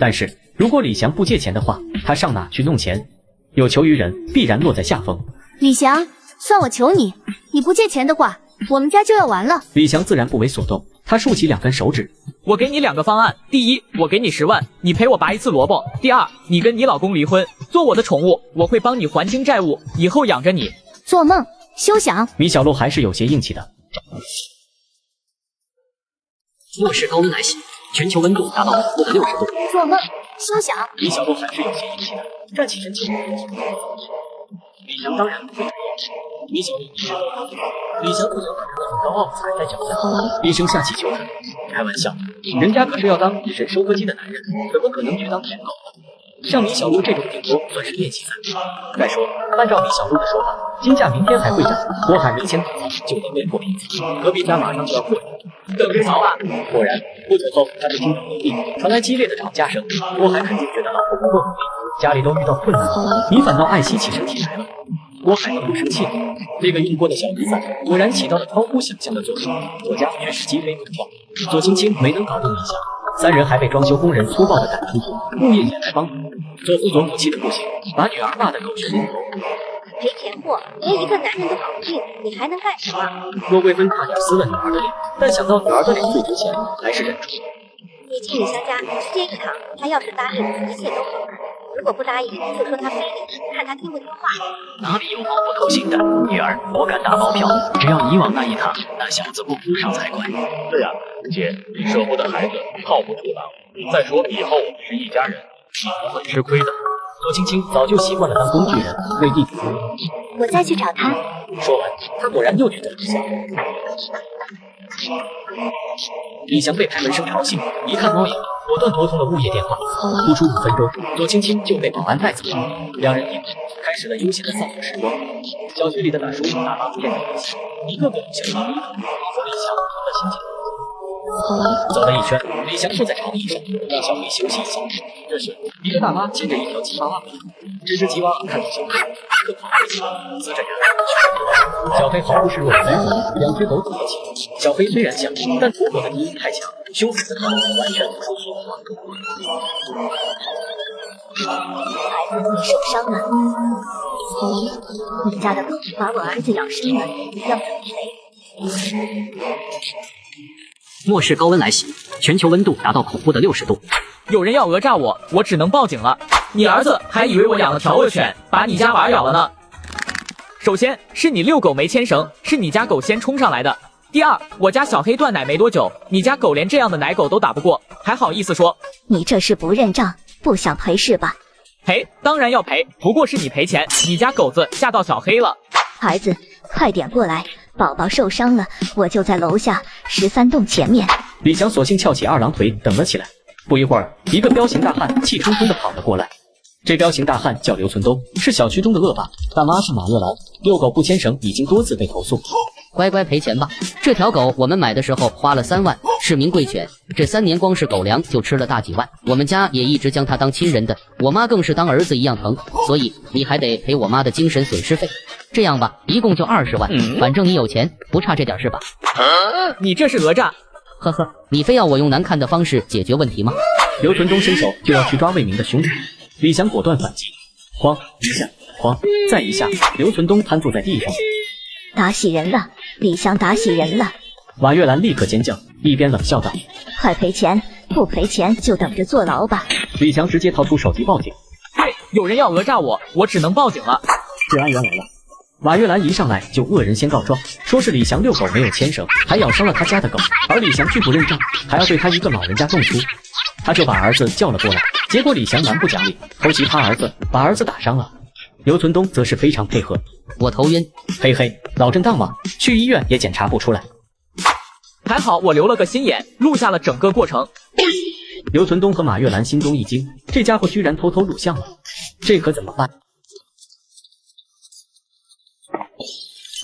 P: 但是如果李翔不借钱的话，他上哪去弄钱？有求于人，必然落在下风。
E: 李翔，算我求你，你不借钱的话，我们家就要完了。
P: 李翔自然不为所动，他竖起2根手指。
B: 我给你2个方案，第一，我给你10万，你陪我拔一次萝卜；第二，你跟你老公离婚，做我的宠物，我会帮你还清债务，以后养着你。
E: 做梦，休想！
P: 米小璐还是有些硬气的。
G: 末世高温来袭，全球温度达到恐怖的60度。
E: 做梦，休想！
P: 米小璐还是有些硬气的，站起身就李翔当然不会这样。米小璐一声高傲，李翔不想把这份高傲踩在脚下，低声下气求他。开玩笑，人家可是要当日神收割机的男人，怎么可能去当舔狗？像米小璐这种顶多算是练习赛。再说，按照米小璐的说法，金价明天还会涨，郭海没钱讨债就得被迫平仓，隔壁家马上就要过年，等着瞧吧。果然，不久后他就听到隔壁传来激烈的吵架声，郭海肯定觉得老婆不够努力，家里都遇到困难了，你反倒爱惜起身体来了。郭海都不生气了，这个用锅的小雨伞果然起到了超乎想象的作用，左家却是鸡飞狗跳，左青青没能搞定李翔，3人还被装修工人粗暴的赶出去，物业也来帮忙。左父左母气的不行，把女儿骂得狗血淋头。
Q: 赔钱货，连一个男人都搞不定，你还能干什么？
P: 骆桂芬差点撕了女儿的脸，但想到女儿的脸最值钱，还是忍住。
Q: 你进李湘家直接一趟，他要是答应，一切都好办；如果不答应，就说他非礼，看他听不听话。
G: 哪里有猫不偷腥的？女儿，我敢打包票，只要你往那一趟，那小子不哭上才怪。
L: 是呀，姐，你舍不得孩子，套不住狼。再说以后我们是一家人，你不会吃亏的。
P: 左青青早就习惯了当工具人，为弟弟服务。
E: 我再去找他。
P: 说完，他果然又觉得李翔。李翔被拍门声吵醒，一看猫眼，果断拨通了物业电话。不出5分钟，左青青就被保安带走了。2人一起开始了悠闲的散步时光。小区里的大叔大妈见在一起，一个个像一个一个，仿佛李翔成了亲戚。走了一圈，李翔坐在长椅上，让小黑休息一下。这时，一个大妈牵着一条吉娃娃，这只吉娃娃看到小黑，立刻跑了起来，呲着牙。小黑毫不示弱的追逐，2只狗走了起来。小黑虽然想，但土狗的基因太强，凶狠的它完全不出所料。
E: 孩子，你受伤了。你家的狗把我儿子咬伤了，要找谁？
G: 末世高温来袭，全球温度达到恐怖的60度。
B: 有人要讹诈我，我只能报警了。你儿子还以为我养了条恶犬，把你家娃咬了呢。首先是你遛狗没牵绳，是你家狗先冲上来的。第二，我家小黑断奶没多久，你家狗连这样的奶狗都打不过，还好意思说？
E: 你这是不认账，不想赔是吧？
B: 赔，当然要赔，不过是你赔钱，你家狗子吓到小黑了。
E: 孩子，快点过来，宝宝受伤了，我就在楼下13栋前面。
P: 李翔索性翘起2郎腿等了起来。不一会儿，一个彪形大汉气冲冲地跑了过来。这彪形大汉叫刘存东，是小区中的恶霸。大妈是马月兰，遛狗不牵绳已经多次被投诉。
G: 乖乖赔钱吧，这条狗我们买的时候花了3万，是名贵犬，这3年光是狗粮就吃了大几万，我们家也一直将它当亲人的，我妈更是当儿子一样疼，所以你还得赔我妈的精神损失费。这样吧，一共就20万，反正你有钱，不差这点是吧？
B: 你这是讹诈。
G: 呵呵，你非要我用难看的方式解决问题吗？
P: 刘存东伸手就要去抓魏明的兄弟，李翔果断反击，哐一下，哐再一下，刘存东瘫坐在地上。
E: 打死人了，李翔打死人了！
P: 马月兰立刻尖叫，一边冷笑道：“
E: 快赔钱，不赔钱就等着坐牢吧！”
P: 李翔直接掏出手机报警。
B: 嘿，有人要讹诈我，我只能报警了。
P: 治安员来了。马月兰一上来就恶人先告状，说是李翔遛狗没有牵绳，还咬伤了他家的狗，而李翔拒不认账，还要对他一个老人家动粗，他就把儿子叫了过来，结果李翔蛮不讲理，偷袭他儿子，把儿子打伤了。刘存东则是非常配合，
G: 我头晕，
P: 嘿嘿，脑震荡嘛，去医院也检查不出来。
B: 还好我留了个心眼，录下了整个过程。
P: 刘存东和马月兰心中一惊，这家伙居然偷偷录像了，这可怎么办？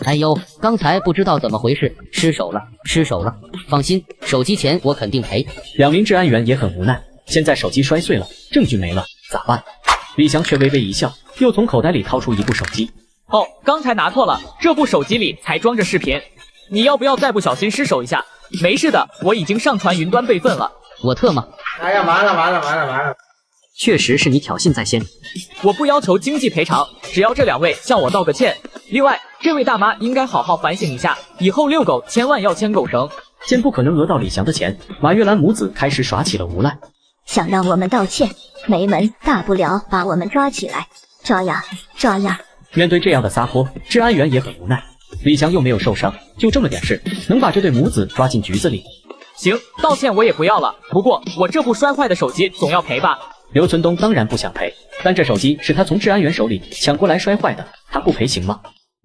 G: 哎呦，刚才不知道怎么回事，失手了。放心，手机钱我肯定赔。
P: 2名治安员也很无奈，现在手机摔碎了，证据没了，咋办？李翔却微微一笑，又从口袋里掏出一部手机。
B: 哦，刚才拿错了，这部手机里才装着视频，你要不要再不小心失手一下？没事的，我已经上传云端备份了。
G: 我特么，
S: 哎呀，完了！
C: 确实是你挑衅在先。
B: 我不要求经济赔偿，只要这2位向我道个歉。另外，这位大妈应该好好反省一下，以后遛狗千万要牵狗绳。
P: 见不可能讹到李翔的钱，马月兰母子开始耍起了无赖。
Q: 想让我们道歉，没门，大不了把我们抓起来，抓呀。
P: 面对这样的撒泼，治安员也很无奈。李翔又没有受伤，就这么点事，能把这对母子抓进局子里？
B: 行，道歉我也不要了，不过我这部摔坏的手机总要赔吧。
P: 刘存东当然不想赔，但这手机是他从治安员手里抢过来摔坏的，他不赔行吗？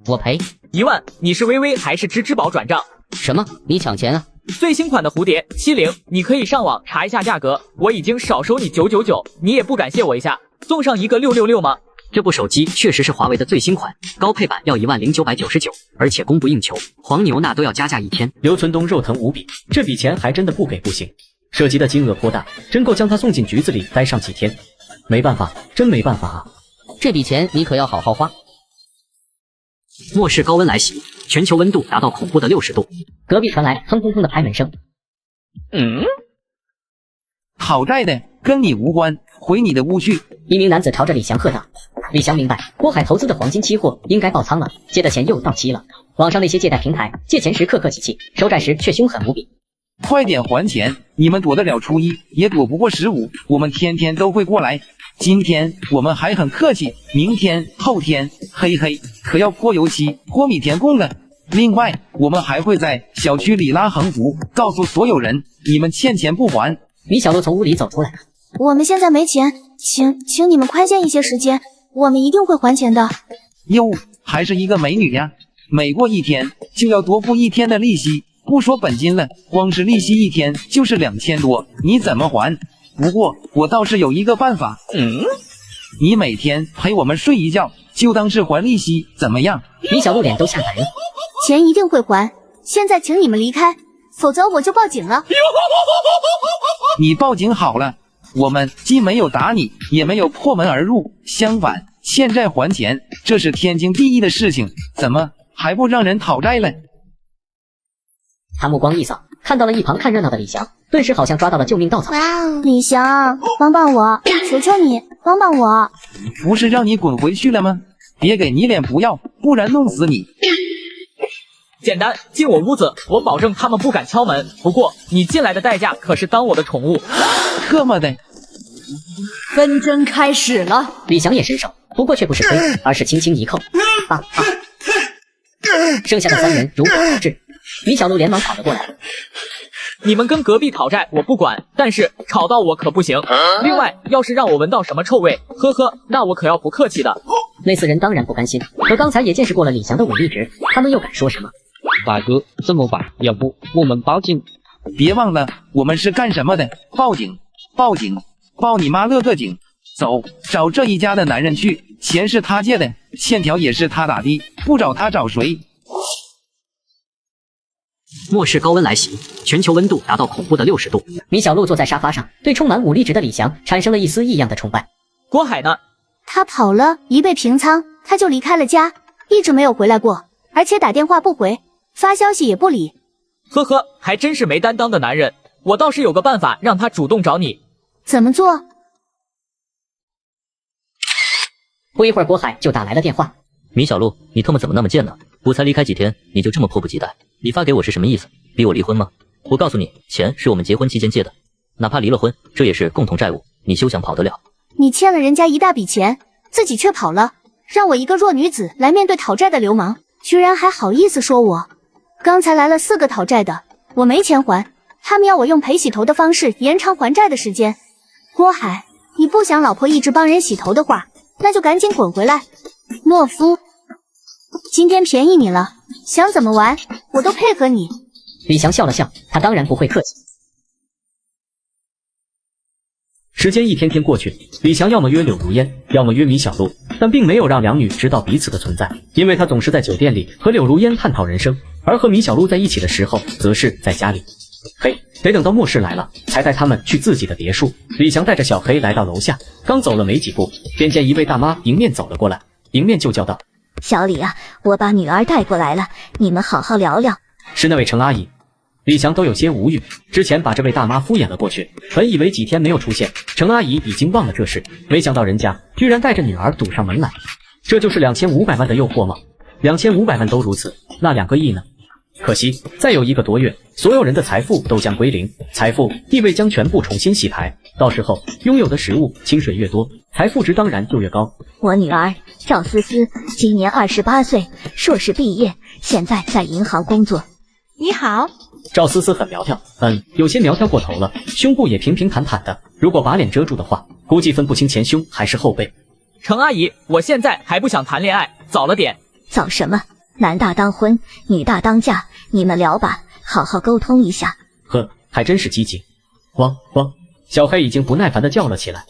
G: 我赔
B: 1万。你是微微还是支宝转账？
G: 什么？你抢钱啊？
B: 最新款的蝴蝶70，你可以上网查一下价格，我已经少收你999，你也不感谢我一下，送上一个666吗？
C: 这部手机确实是华为的最新款，高配版要10999，而且供不应求，黄牛那都要加价1000。
P: 刘存东肉疼无比，这笔钱还真的不给不行，涉及的金额颇大，真够将他送进局子里待上几天。没办法，真没办法啊！
G: 这笔钱你可要好好花。
C: 末世高温来袭，全球温度达到恐怖的60度。
G: 隔壁传来砰砰砰的拍门声。
T: 讨债的跟你无关，回你的屋去。
G: 一名男子朝着李翔喝道。李翔明白，郭海投资的黄金期货应该爆仓了，借的钱又到期了。网上那些借贷平台借钱时客客气气，收债时却凶狠无比。
T: 快点还钱！你们躲得了初一，也躲不过15，我们天天都会过来。今天我们还很客气，明天、后天，嘿嘿，可要泼油漆、泼米田共了。另外，我们还会在小区里拉横幅，告诉所有人，你们欠钱不还。
G: 米小璐从屋里走出来。
A: 我们现在没钱，请你们宽限一些时间，我们一定会还钱的。
T: 哟，还是一个美女呀！每过1天就要多付1天的利息，不说本金了，光是利息1天就是2000多，你怎么还？不过我倒是有一个办法，你每天陪我们睡一觉，就当是还利息，怎么样？
G: 米小璐脸都吓白了。
A: 钱一定会还，现在请你们离开，否则我就报警了。
T: 你报警好了，我们既没有打你，也没有破门而入，相反，欠债还钱，这是天经地义的事情，怎么还不让人讨债了？
G: 他目光一扫，看到了一旁看热闹的李翔，顿时好像抓到了救命稻草。
A: 哇哦，李翔，帮帮我，求求你，帮帮我！
T: 不是让你滚回去了吗？别给你脸不要，不然弄死你！
B: 简单，进我屋子，我保证他们不敢敲门。不过你进来的代价可是当我的宠物。
T: 特么的！
U: 纷争开始了。
G: 李翔也伸手，不过却不是推，而是轻轻一扣。剩下的3人如法炮制。米小璐连忙跑了过来。
B: 你们跟隔壁讨债我不管，但是吵到我可不行。另外，要是让我闻到什么臭味，呵呵，那我可要不客气的。
G: 那4人当然不甘心，可刚才也见识过了李翔的武力值，他们又敢说什么？
D: 大哥，这么办？要不我们报警？
T: 别忘了，我们是干什么的？报警！报警！报你妈乐个警！走，找这一家的男人去，钱是他借的，欠条也是他打的，不找他找谁？
C: 末世高温来袭，全球温度达到恐怖的60度。
G: 米小璐坐在沙发上，对充满武力值的李翔产生了一丝异样的崇拜。
B: 郭海呢？
A: 他跑了，一被平仓，他就离开了家，一直没有回来过，而且打电话不回，发消息也不理。
B: 呵呵，还真是没担当的男人。我倒是有个办法，让他主动找你。
A: 怎么做？
G: 不一会儿，郭海就打来了电话。
R: 米小璐，你特么怎么那么贱呢？我才离开几天，你就这么迫不及待？你发给我是什么意思？逼我离婚吗？我告诉你，钱是我们结婚期间借的，哪怕离了婚，这也是共同债务，你休想跑得了。
A: 你欠了人家一大笔钱，自己却跑了，让我一个弱女子来面对讨债的流氓，居然还好意思说我。刚才来了4个讨债的，我没钱还，他们要我用陪洗头的方式延长还债的时间。郭海，你不想老婆一直帮人洗头的话，那就赶紧滚回来。懦夫，今天便宜你了，想怎么玩我都配合你。
G: 李翔笑了笑，他当然不会客气。
P: 时间一天天过去，李翔要么约柳如烟，要么约米小璐，但并没有让两女知道彼此的存在，因为他总是在酒店里和柳如烟探讨人生，而和米小璐在一起的时候，则是在家里。嘿，得等到末世来了，才带他们去自己的别墅。李翔带着小黑来到楼下，刚走了没几步，便见一位大妈迎面走了过来，迎面就叫道：“
N: 小李啊，我把女儿带过来了，你们好好聊聊。”
P: 是那位程阿姨。李翔都有些无语，之前把这位大妈敷衍了过去，本以为几天没有出现，程阿姨已经忘了这事，没想到人家居然带着女儿堵上门来。这就是2500万的诱惑吗？2500万都如此，那2个亿呢？可惜再有1个多月，所有人的财富都将归零，财富地位将全部重新洗牌，到时候拥有的食物清水越多，财富值当然就越高。
N: 我女儿赵思思今年28岁，硕士毕业，现在在银行工作。
H: 你好。
P: 赵思思很苗条，有些苗条过头了，胸部也平平坦坦的，如果把脸遮住的话，估计分不清前胸还是后背。
B: 程阿姨，我现在还不想谈恋爱，早了点。
N: 早什么？男大当婚，女大当嫁，你们聊吧，好好沟通一下。
P: 呵，还真是积极。汪汪！小黑已经不耐烦地叫了起来。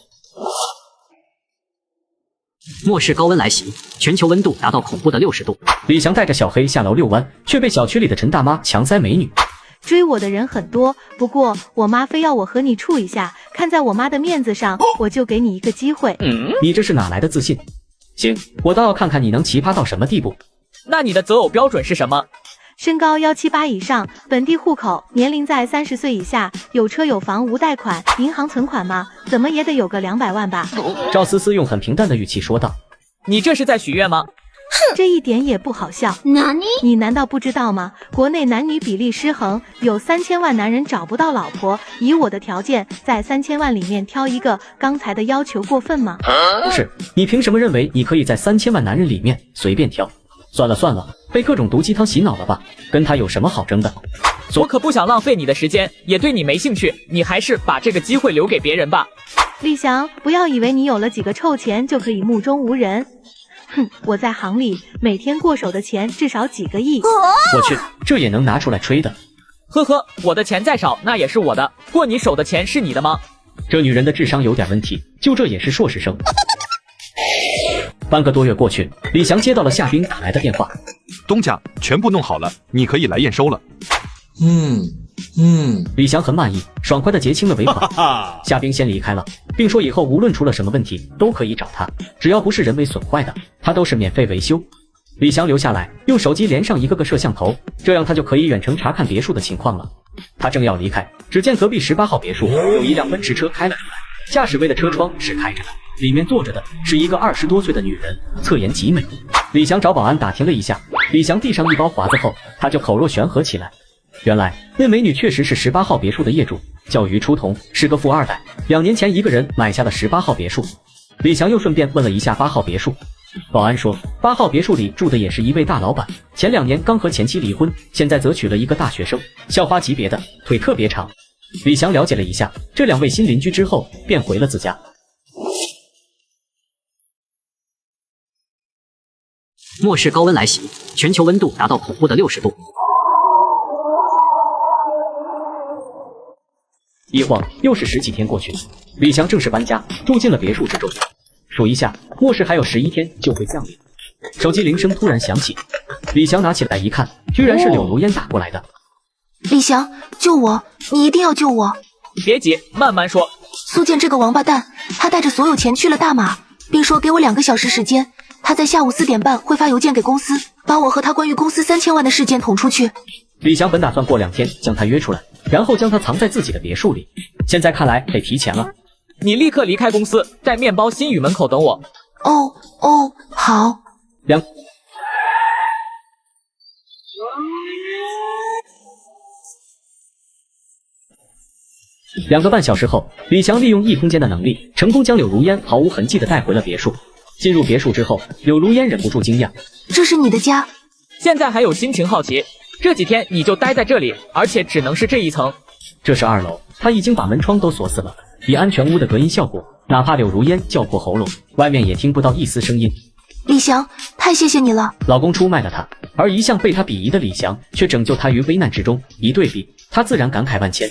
G: 末世高温来袭，全球温度达到恐怖的60度。
P: 李翔带着小黑下楼遛弯，却被小区里的陈大妈强塞美女。
F: 追我的人很多，不过我妈非要我和你处一下，看在我妈的面子上，我就给你一个机会。
P: 你这是哪来的自信？行，我倒要看看你能奇葩到什么地步。
B: 那你的择偶标准是什么？
F: 身高178以上，本地户口，年龄在30岁以下，有车有房无贷款，银行存款吗？怎么也得有个200万吧。
P: 赵思思用很平淡的语气说道。
B: 你这是在许愿吗？
F: 这一点也不好笑。你难道不知道吗？国内男女比例失衡，有3000万男人找不到老婆。以我的条件，在3000万里面挑一个，刚才的要求过分吗？
P: 不是，你凭什么认为你可以在3000万男人里面随便挑？算了，被各种毒鸡汤洗脑了吧？跟他有什么好争的？
B: 我可不想浪费你的时间，也对你没兴趣，你还是把这个机会留给别人吧。
F: 李翔，不要以为你有了几个臭钱就可以目中无人。哼，我在行里每天过手的钱至少几个亿。
P: 我去，这也能拿出来吹的？
B: 呵呵，我的钱再少那也是我的，过你手的钱是你的吗？
P: 这女人的智商有点问题，就这也是硕士生。半个多月过去，李翔接到了夏冰打来的电话。
I: 东家全部弄好了，你可以来验收了。
P: 李翔很满意，爽快地结清了尾款。夏冰先离开了，并说以后无论出了什么问题都可以找他，只要不是人为损坏的，他都是免费维修。李翔留下来，用手机连上一个个摄像头，这样他就可以远程查看别墅的情况了。他正要离开，只见隔壁18号别墅有一辆奔驰车开了出来，驾驶位的车窗是开着的，里面坐着的是一个20多岁的女人，侧颜极美。李翔找保安打听了一下，李翔递上一包华子后，他就口若悬河起来。原来那美女确实是18号别墅的业主，叫于初桐，是个富二代，2年前一个人买下了18号别墅。李翔又顺便问了一下8号别墅，保安说8号别墅里住的也是一位大老板，前2年刚和前妻离婚，现在则娶了一个大学生，校花级别的，腿特别长。李翔了解了一下这2位新邻居之后，便回了自家。
G: 末世高温来袭，全球温度达到恐怖的60度。
P: 一晃又是10几天过去，李翔正式搬家，住进了别墅之中。数一下，末世还有11天就会降临。手机铃声突然响起，李翔拿起来一看，居然是柳如烟打过来的。
A: 李翔，救我！你一定要救我！
B: 别急，慢慢说。
A: 苏建这个王八蛋，他带着所有钱去了大马，并说给我2个小时时间，他在下午4点半会发邮件给公司，把我和他关于公司3000万的事件捅出去。
P: 李翔本打算过2天将他约出来，然后将他藏在自己的别墅里，现在看来得提前了。
B: 你立刻离开公司，在面包新语门口等我。
A: 哦，好。
P: 2个半小时后，李翔利用异空间的能力，成功将柳如烟毫无痕迹地带回了别墅。进入别墅之后，柳如烟忍不住惊讶：“
A: 这是你的家？
B: 现在还有心情好奇？这几天你就待在这里，而且只能是这一层。
P: 这是2楼，他已经把门窗都锁死了，以安全屋的隔音效果，哪怕柳如烟叫破喉咙，外面也听不到一丝声音。
A: 李翔，太谢谢你了。
P: 老公出卖了他，而一向被他鄙夷的李翔却拯救他于危难之中，一对比，他自然感慨万千。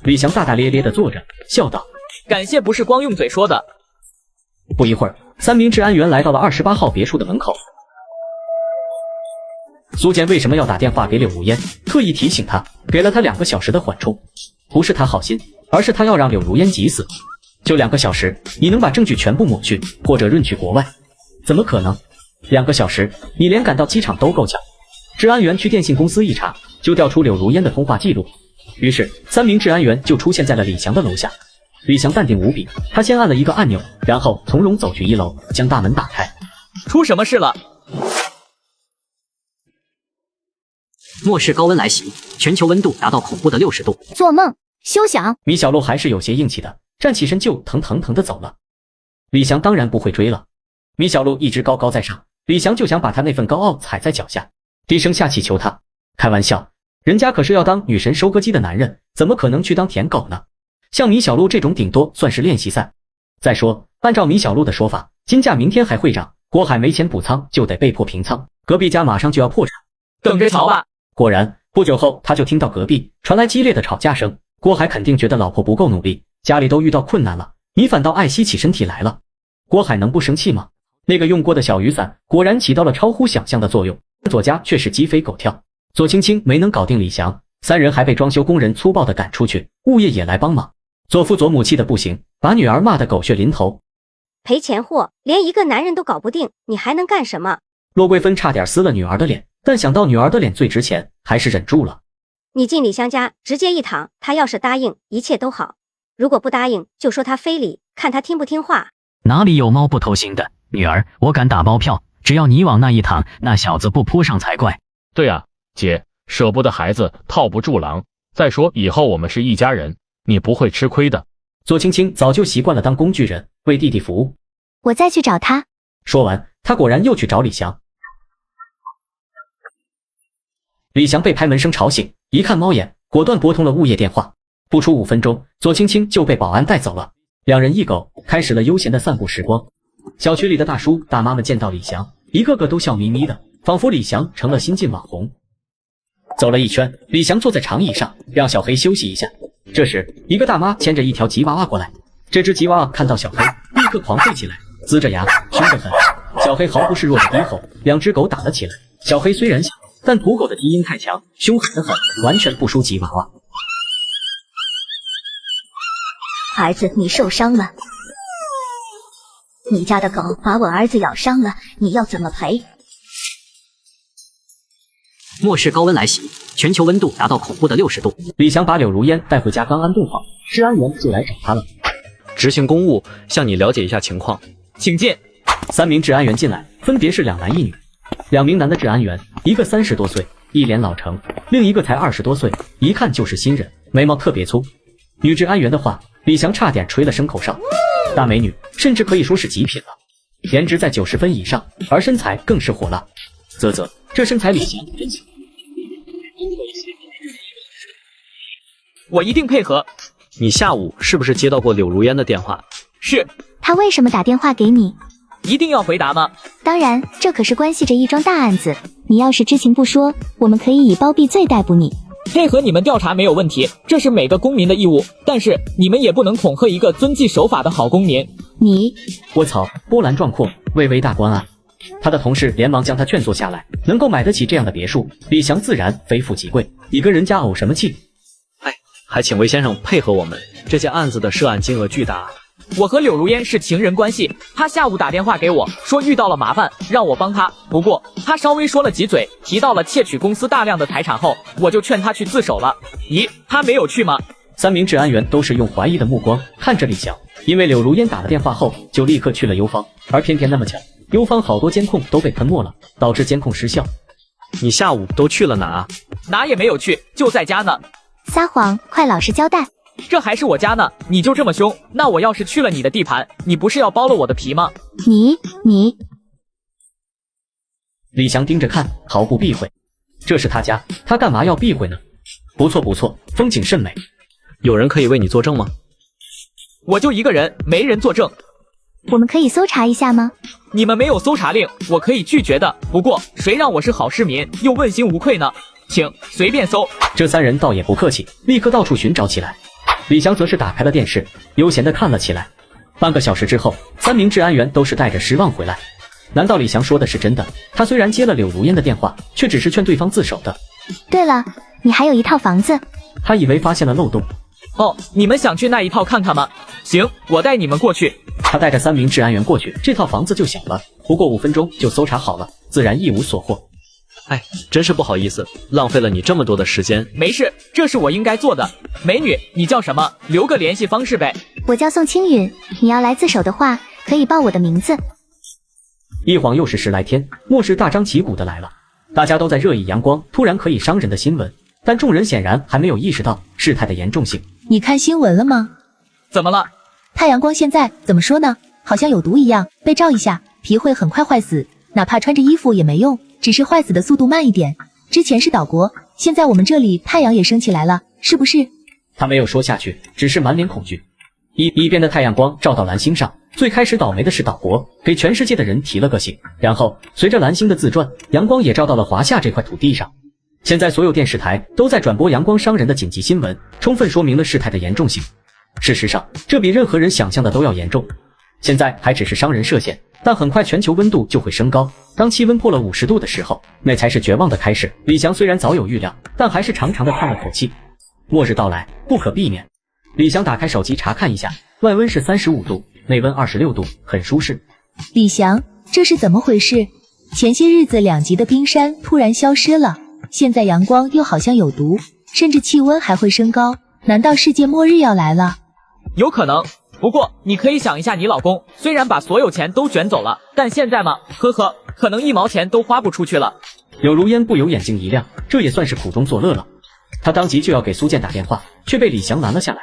P: 李翔大大咧咧地坐着，笑道：“
B: 感谢不是光用嘴说的。”
P: 不一会儿，3名治安员来到了28号别墅的门口。苏建为什么要打电话给柳如烟，特意提醒他，给了他2个小时的缓冲。不是他好心，而是他要让柳如烟急死。就2个小时，你能把证据全部抹去，或者润去国外？怎么可能？2个小时，你连赶到机场都够呛。治安员去电信公司一查，就调出柳如烟的通话记录，于是3名治安员就出现在了李翔的楼下。李翔淡定无比，他先按了一个按钮，然后从容走去1楼，将大门打开。
B: 出什么事了？
G: 末世高温来袭，全球温度达到恐怖的60度。
A: 做梦，休想！
P: 米小璐还是有些硬气的，站起身就腾的走了。李翔当然不会追了。米小璐一直高高在上，李翔就想把他那份高傲踩在脚下，低声下气求他。开玩笑，人家可是要当女神收割机的男人，怎么可能去当舔狗呢？像米小璐这种顶多算是练习赛。再说，按照米小璐的说法，金价明天还会涨，郭海没钱补仓就得被迫平仓，隔壁家马上就要破产，
B: 等着瞧吧。
P: 果然，不久后他就听到隔壁传来激烈的吵架声。郭海肯定觉得老婆不够努力，家里都遇到困难了，你反倒爱惜起身体来了。郭海能不生气吗？那个用过的小雨伞果然起到了超乎想象的作用，左家却是鸡飞狗跳。左青青没能搞定李翔，3人还被装修工人粗暴地赶出去，物业也来帮忙。左父左母气的不行，把女儿骂得狗血淋头。
Q: 赔钱货，连一个男人都搞不定，你还能干什么？
P: 骆桂芬差点撕了女儿的脸，但想到女儿的脸最值钱，还是忍住了。
Q: 你进李湘家直接一躺，他要是答应，一切都好；如果不答应，就说他非礼，看他听不听话。
C: 哪里有猫不偷腥的？女儿，我敢打包票，只要你往那一躺，那小子不扑上才怪。
L: 对啊，姐，舍不得孩子套不住狼。再说以后我们是一家人，你不会吃亏的。
P: 左青青早就习惯了当工具人，为弟弟服务。
E: 我再去找他。
P: 说完，他果然又去找李翔。李翔被拍门声吵醒，一看猫眼，果断拨通了物业电话。不出5分钟，左青青就被保安带走了。2人一狗开始了悠闲的散步时光。小区里的大叔大妈们见到李翔，一个个都笑眯眯的，仿佛李翔成了新晋网红。走了一圈，李翔坐在长椅上，让小黑休息一下。这时，一个大妈牵着一条吉娃娃过来。这只吉娃娃看到小黑，立刻狂吠起来，呲着牙，凶得很。小黑毫不示弱的低吼，2只狗打了起来。小黑虽然小，但土狗的基因太强，凶狠得很，完全不输吉娃娃。
N: 儿子，你受伤了，你家的狗把我儿子咬伤了，你要怎么赔？
G: 末世高温来袭，全球温度达到恐怖的60度。
P: 李翔把柳如烟带回家，刚安顿好，治安员就来找他了。
K: 执行公务，向你了解一下情况，
B: 请进。
P: 3名治安员进来，分别是2男1女。2名男的治安员，一个30多岁，一脸老成，另一个才20多岁，一看就是新人，眉毛特别粗。女治安员的话，李翔差点吹了声口哨。大美女，甚至可以说是极品了，颜值在90分以上，而身材更是火辣。啧啧，这身材李翔真行。
B: 我一定配合。
K: 你下午是不是接到过柳如烟的电话？
B: 是。
E: 他为什么打电话给你？
B: 一定要回答吗？
E: 当然，这可是关系着一桩大案子，你要是知情不说，我们可以以包庇罪逮捕你。
B: 配合你们调查没有问题，这是每个公民的义务，但是你们也不能恐吓一个遵纪守法的好公民。
P: 我操，波澜壮阔，巍巍大观啊！他的同事连忙将他劝坐下来，能够买得起这样的别墅，李翔自然非富即贵，你跟人家怄什么气？
K: 还请魏先生配合我们，这件案子的涉案金额巨大。
B: 我和柳如烟是情人关系，他下午打电话给我说遇到了麻烦，让我帮他。不过他稍微说了几嘴，提到了窃取公司大量的财产后，我就劝他去自首了。咦，他没有去吗
P: ？3名治安员都是用怀疑的目光看着李翔，因为柳如烟打了电话后就立刻去了优方，而偏偏那么巧，优方好多监控都被喷没了，导致监控失效。
K: 你下午都去了哪啊？
B: 哪也没有去，就在家呢。
E: 撒谎，快老实交代。
B: 这还是我家呢，你就这么凶？那我要是去了你的地盘，你不是要剥了我的皮吗？
E: 你
P: 李翔盯着看，毫不避讳。这是他家，他干嘛要避讳呢？不错不错，风景甚美。
K: 有人可以为你作证吗？
B: 我就一个人，没人作证。
E: 我们可以搜查一下吗？
B: 你们没有搜查令，我可以拒绝的。不过谁让我是好市民，又问心无愧呢？请随便搜。
P: 这3人倒也不客气，立刻到处寻找起来。李翔则是打开了电视，悠闲地看了起来。半个小时之后，3名治安员都是带着失望回来。难道李翔说的是真的？他虽然接了柳如烟的电话，却只是劝对方自首的。
E: 对了，你还有一套房子。
P: 他以为发现了漏洞。
B: 哦，你们想去那一套看看吗？行，我带你们过去。
P: 他带着3名治安员过去，这套房子就小了，不过5分钟就搜查好了，自然一无所获。
K: 哎，真是不好意思，浪费了你这么多的时间。
B: 没事，这是我应该做的。美女，你叫什么？留个联系方式呗。
E: 我叫宋青允，你要来自首的话，可以报我的名字。
P: 一晃又是10来天，末世大张旗鼓的来了，大家都在热议阳光突然可以伤人的新闻，但众人显然还没有意识到事态的严重性。
F: 你看新闻了吗？
B: 怎么了？
F: 太阳光现在怎么说呢？好像有毒一样，被照一下，皮会很快坏死，哪怕穿着衣服也没用，只是坏死的速度慢一点。之前是岛国，现在我们这里太阳也升起来了，是不是？
P: 他没有说下去，只是满脸恐惧。一边的太阳光照到蓝星上，最开始倒霉的是岛国，给全世界的人提了个醒，然后随着蓝星的自转，阳光也照到了华夏这块土地上。现在所有电视台都在转播阳光伤人的紧急新闻，充分说明了事态的严重性。事实上，这比任何人想象的都要严重。现在还只是伤人涉险，但很快全球温度就会升高。当气温破了50度的时候，那才是绝望的开始。李翔虽然早有预料，但还是长长的叹了口气。末日到来，不可避免。李翔打开手机查看一下，外温是35度，内温26度，很舒适。
F: 李翔，这是怎么回事？前些日子2级的冰山突然消失了，现在阳光又好像有毒，甚至气温还会升高，难道世界末日要来了？
B: 有可能。不过你可以想一下，你老公虽然把所有钱都卷走了，但现在嘛，呵呵，可能1毛钱都花不出去了。
P: 柳如烟不由眼睛一亮，这也算是苦中作乐了。他当即就要给苏建打电话，却被李翔拦了下来。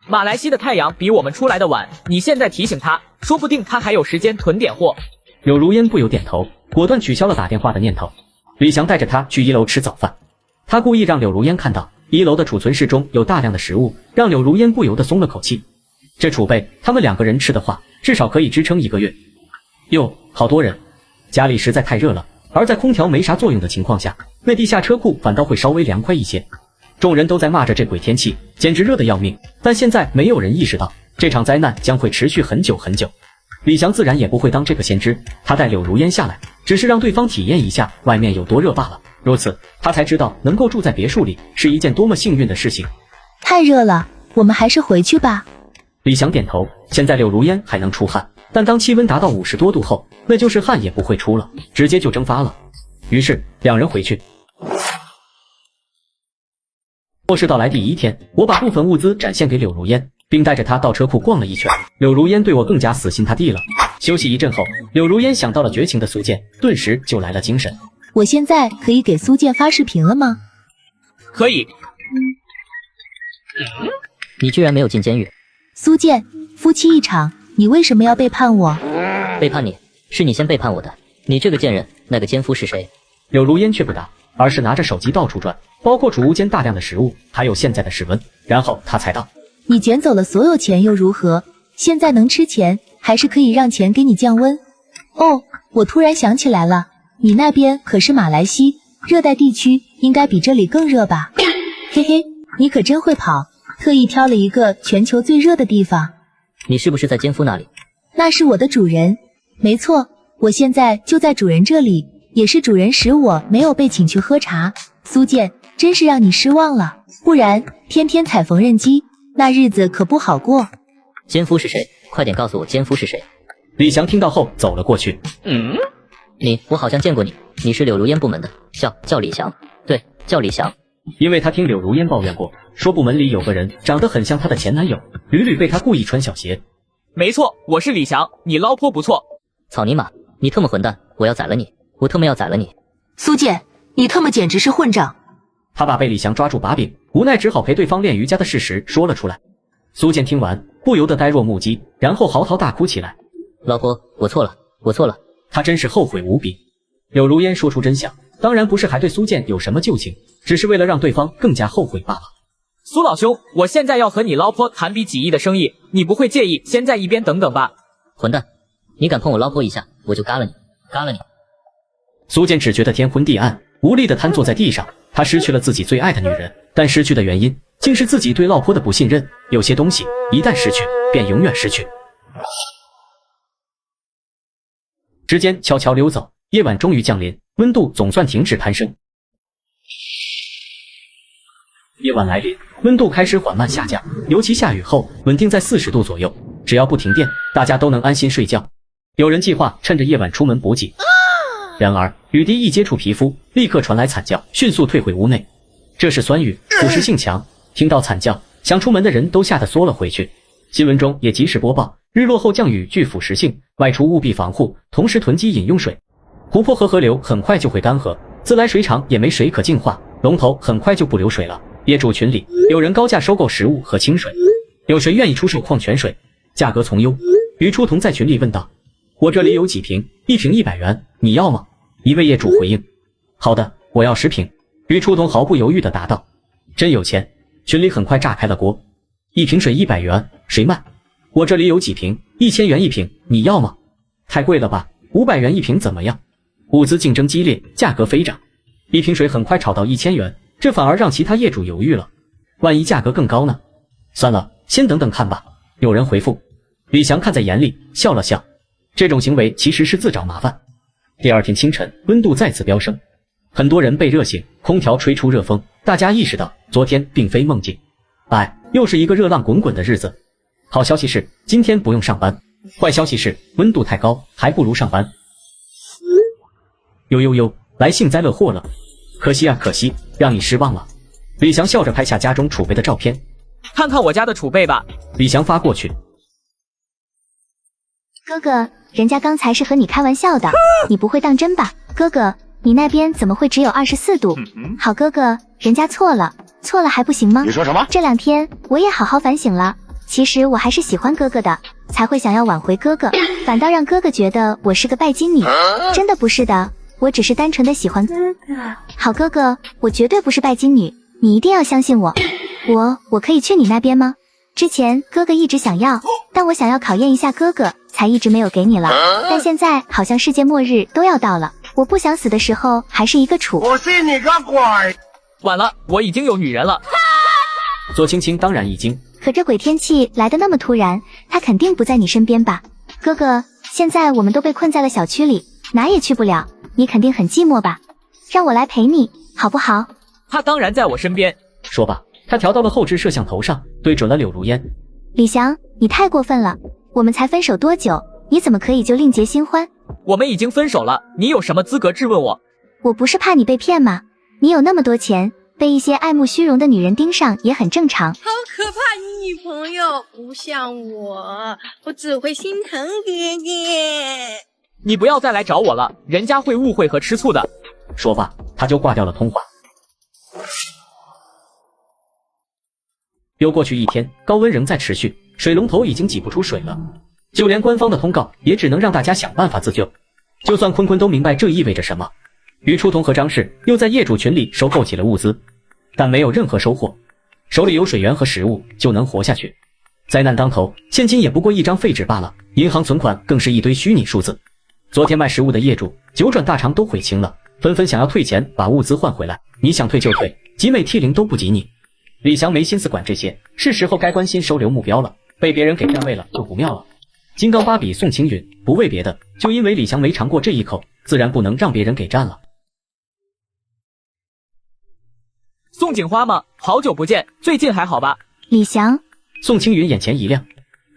B: 马来西亚的太阳比我们出来的晚，你现在提醒他，说不定他还有时间囤点货。
P: 柳如烟不由点头，果断取消了打电话的念头。李翔带着他去1楼吃早饭，他故意让柳如烟看到1楼的储存室中有大量的食物，让柳如烟不由得松了口气。这储备他们2个人吃的话，至少可以支撑1个月。哟，好多人，家里实在太热了，而在空调没啥作用的情况下，那地下车库反倒会稍微凉快一些。众人都在骂着这鬼天气，简直热得要命，但现在没有人意识到这场灾难将会持续很久很久。李翔自然也不会当这个先知，他带柳如烟下来，只是让对方体验一下外面有多热罢了。如此，他才知道能够住在别墅里是一件多么幸运的事情。
F: 太热了，我们还是回去吧。
P: 李翔点头，现在柳如烟还能出汗，但当气温达到50多度后，那就是汗也不会出了，直接就蒸发了。于是2人回去。末世到来第1天，我把部分物资展现给柳如烟，并带着她到车库逛了一圈。柳如烟对我更加死心塌地了。休息一阵后，柳如烟想到了绝情的苏建，顿时就来了精神。
F: 我现在可以给苏建发视频了吗？
B: 可以。
R: 你居然没有进监狱。
F: 苏建，夫妻一场，你为什么要背叛我？
R: 背叛你？是你先背叛我的。你这个贱人，那个奸夫是谁？
P: 柳如烟却不答，而是拿着手机到处转，包括储物间大量的食物，还有现在的室温。然后他才道：
F: 你卷走了所有钱又如何？现在能吃钱，还是可以让钱给你降温。哦，我突然想起来了，你那边可是马来西亚，热带地区应该比这里更热吧？嘿嘿，你可真会跑，特意挑了一个全球最热的地方。
R: 你是不是在奸夫那里？
F: 那是我的主人。没错，我现在就在主人这里，也是主人使我没有被请去喝茶。苏建，真是让你失望了，不然天天踩缝纫机，那日子可不好过。
R: 奸夫是谁？快点告诉我奸夫是谁。
P: 李翔听到后走了过去。
R: 我好像见过你，你是柳如烟部门的，叫李翔。对，叫李翔。
P: 因为他听柳如烟抱怨过，说部门里有个人长得很像她的前男友，屡屡被他故意穿小鞋。
B: 没错，我是李翔，你捞颇不错。
R: 草泥马，你特么混蛋，我要宰了你，我特么要宰了你。
F: 苏建，你特么简直是混账。
P: 他把被李翔抓住把柄，无奈只好陪对方练瑜伽的事实说了出来。苏建听完不由得呆若木鸡，然后嚎啕大哭起来。
R: 老婆，我错了，我错了。
P: 他真是后悔无比。柳如烟说出真相，当然不是还对苏建有什么旧情，只是为了让对方更加后悔罢了。
B: 苏老兄，我现在要和你老婆谈笔几亿的生意，你不会介意先在一边等等吧？
R: 混蛋，你敢碰我老婆一下，我就嘎了你，嘎了你。
P: 苏建只觉得天昏地暗，无力地瘫坐在地上。他失去了自己最爱的女人，但失去的原因竟是自己对老婆的不信任。有些东西一旦失去，便永远失去。时间悄悄溜走，夜晚终于降临，温度总算停止攀升。夜晚来临，温度开始缓慢下降，尤其下雨后，稳定在40度左右。只要不停电，大家都能安心睡觉。有人计划趁着夜晚出门补给，然而雨滴一接触皮肤，立刻传来惨叫，迅速退回屋内。这是酸雨，腐蚀性强，听到惨叫，想出门的人都吓得缩了回去。新闻中也及时播报，日落后降雨具腐蚀性，外出务必防护，同时囤积饮用水。湖泊和河流很快就会干涸，自来水厂也没水可净化，龙头很快就不流水了。业主群里有人高价收购食物和清水，有谁愿意出售矿泉水？价格从优。于初桐在群里问道：“我这里有几瓶，1瓶100元，你要吗？”一位业主回应：“好的，我要10瓶。”于初桐毫不犹豫地答道：“真有钱！”群里很快炸开了锅，1瓶水100元，谁卖？我这里有几瓶，1000元一瓶，你要吗？太贵了吧，500元一瓶怎么样？物资竞争激烈，价格飞涨，1瓶水很快炒到1000元，这反而让其他业主犹豫了。万一价格更高呢？算了，先等等看吧。有人回复，李翔看在眼里，笑了笑。这种行为其实是自找麻烦。第二天清晨，温度再次飙升，很多人被热醒，空调吹出热风，大家意识到昨天并非梦境。又是一个热浪滚滚的日子。好消息是今天不用上班，坏消息是温度太高，还不如上班。呦，来幸灾乐祸了，可惜啊，可惜，让你失望了。李翔笑着拍下家中储备的照片，
B: 看看我家的储备吧。
P: 李翔发过去。
E: 哥哥，人家刚才是和你开玩笑的，你不会当真吧？哥哥，你那边怎么会只有24度？好哥哥，人家错了还不行吗？
J: 你说什么？
E: 这2天我也好好反省了，其实我还是喜欢哥哥的，才会想要挽回哥哥，反倒让哥哥觉得我是个拜金女。真的不是的，我只是单纯的喜欢哥哥。好哥哥，我绝对不是拜金女，你一定要相信我。我可以去你那边吗？之前哥哥一直想要，但我想要考验一下哥哥，才一直没有给你了。但现在好像世界末日都要到了，我不想死的时候还是一个处。
J: 我信你个鬼！
B: 晚了，我已经有女人了。
P: 左青青当然已经。
E: 可这鬼天气来得那么突然，他肯定不在你身边吧？哥哥，现在我们都被困在了小区里，哪也去不了，你肯定很寂寞吧？让我来陪你，好不好？
B: 他当然在我身边。
P: 说吧，他调到了后置摄像头上，对准了柳如烟。
E: 李翔，你太过分了，我们才分手多久，你怎么可以就另结新欢？
B: 我们已经分手了，你有什么资格质问我？
E: 我不是怕你被骗吗？你有那么多钱，被一些爱慕虚荣的女人盯上也很正常。
M: 好可怕，你女朋友不像我，我只会心疼哥哥。
B: 你不要再来找我了，人家会误会和吃醋的。
P: 说罢，他就挂掉了通话。又过去1天，高温仍在持续，水龙头已经挤不出水了，就连官方的通告也只能让大家想办法自救。就算坤坤都明白这意味着什么，于初桐和张氏又在业主群里收购起了物资，但没有任何收获。手里有水源和食物就能活下去，灾难当头，现金也不过一张废纸罢了，银行存款更是一堆虚拟数字。昨天卖食物的业主九转大肠都悔青了，纷纷想要退钱把物资换回来。你想退就退，集美 T0都不及你。李翔没心思管这些，是时候该关心收留目标了，被别人给占位了就不妙了。金刚芭比宋青云不为别的，就因为李翔没尝过这一口，自然不能让别人给占了。
B: 宋锦花吗？好久不见，最近还好吧？
E: 李翔，
P: 宋青云眼前一亮，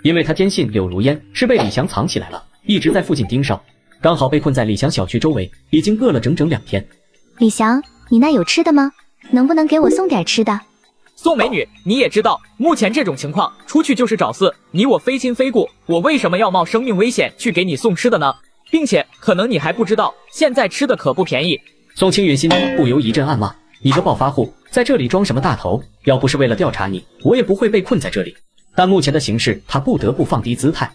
P: 因为他坚信柳如烟是被李翔藏起来了，一直在附近盯梢，刚好被困在李翔小区周围，已经饿了整整2天。
E: 李翔，你那有吃的吗？能不能给我送点吃的？
B: 宋美女，你也知道，目前这种情况，出去就是找死，你我非亲非故，我为什么要冒生命危险去给你送吃的呢？并且，可能你还不知道，现在吃的可不便宜。
P: 宋青云心里不由一阵暗骂，你个暴发户，在这里装什么大头？要不是为了调查你，我也不会被困在这里。但目前的形势，他不得不放低姿态。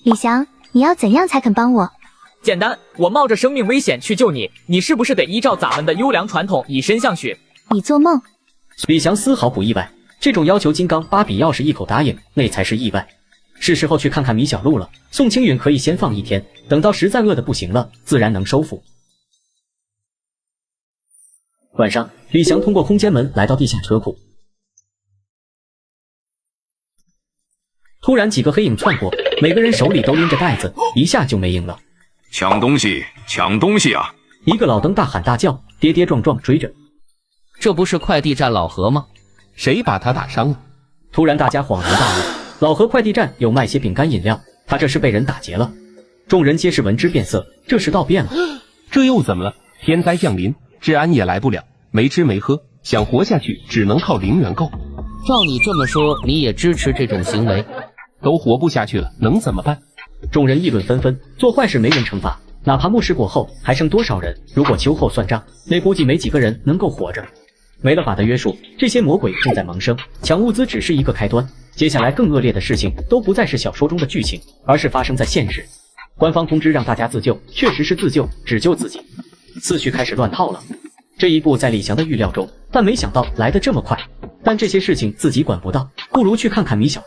E: 李翔，你要怎样才肯帮我？
B: 简单，我冒着生命危险去救你，你是不是得依照咱们的优良传统以身相许？
E: 你做梦！
P: 李翔丝毫不意外，这种要求金刚芭比要是一口答应，那才是意外。是时候去看看米小璐了。宋青云可以先放1天，等到实在饿得不行了，自然能收复。晚上，李翔通过空间门来到地下车库，突然几个黑影窜过，每个人手里都拎着袋子，一下就没影了。
J: 抢东西，抢东西啊！
P: 一个老登大喊大叫，跌跌撞撞追着。
V: 这不是快递站老何吗？谁把他打伤了？
P: 突然大家恍然大悟，老何快递站有卖些饼干饮料，他这是被人打劫了。众人皆是闻之变色，这时道变了。
V: 这又怎么了？
O: 天灾降临，治安也来不了，没吃没喝，想活下去只能靠零元购。
V: 照你这么说，你也支持这种行为？
O: 都活不下去了，能怎么办？
P: 众人议论纷纷，做坏事没人惩罚，哪怕末世过后还剩多少人，如果秋后算账，那估计没几个人能够活着。没了法的约束，这些魔鬼正在萌生，抢物资只是一个开端，接下来更恶劣的事情都不再是小说中的剧情，而是发生在现实。官方通知让大家自救，确实是自救，只救自己。思绪开始乱套了。这一步在李翔的预料中，但没想到来得这么快。但这些事情自己管不到，不如去看看米小璐。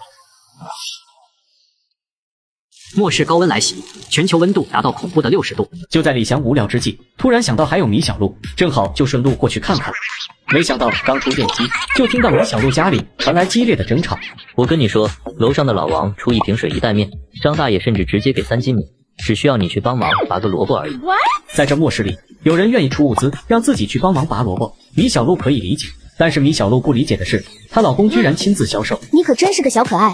G: 末世高温来袭，全球温度达到恐怖的60度。
P: 就在李翔无聊之际，突然想到还有米小璐，正好就顺路过去看看。没想到刚出电梯，就听到米小璐家里传来激烈的争吵。
R: 我跟你说，楼上的老王出1瓶水1袋面，张大爷甚至直接给3斤米，只需要你去帮忙拔个萝卜而已。
P: 在这末世里，有人愿意出物资让自己去帮忙拔萝卜，米小璐可以理解。但是米小璐不理解的是，她老公居然亲自销售。
A: 你可真是个小可爱。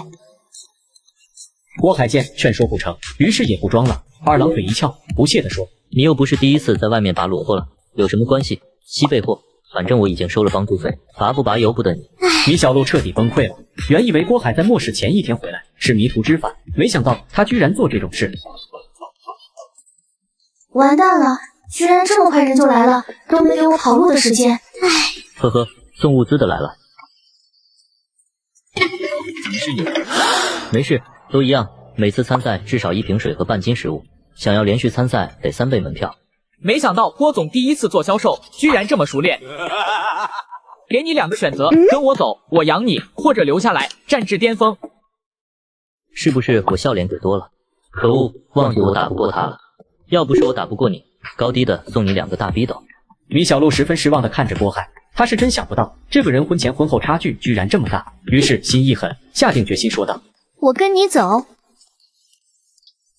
P: 郭海见劝说不成，于是也不装了，二郎腿一翘，不屑地说：“
R: 你又不是第一次在外面拔萝卜了，有什么关系？西备货，反正我已经收了帮助费，拔不拔由不得你。”
P: 米小璐彻底崩溃了，原以为郭海在末世前1天回来是迷途知返，没想到他居然做这种事。
A: 完蛋了，居然这么快人就来了，都没给我跑路的时间。唉，
R: 呵呵，送物资的来了。怎么是你？没事，都一样，每次参赛至少1瓶水和半斤食物，想要连续参赛得3倍门票。
B: 没想到郭总第一次做销售，居然这么熟练。给你2个选择，跟我走，我养你，或者留下来，战至巅峰。
R: 是不是我笑脸给多了？可恶，忘记我打不过他了。要不是我打不过你，高低的送你2个大逼斗。
P: 米小璐十分失望地看着郭海，他是真想不到这个人婚前婚后差距居然这么大，于是心一狠，下定决心说道：“
A: 我跟你走。”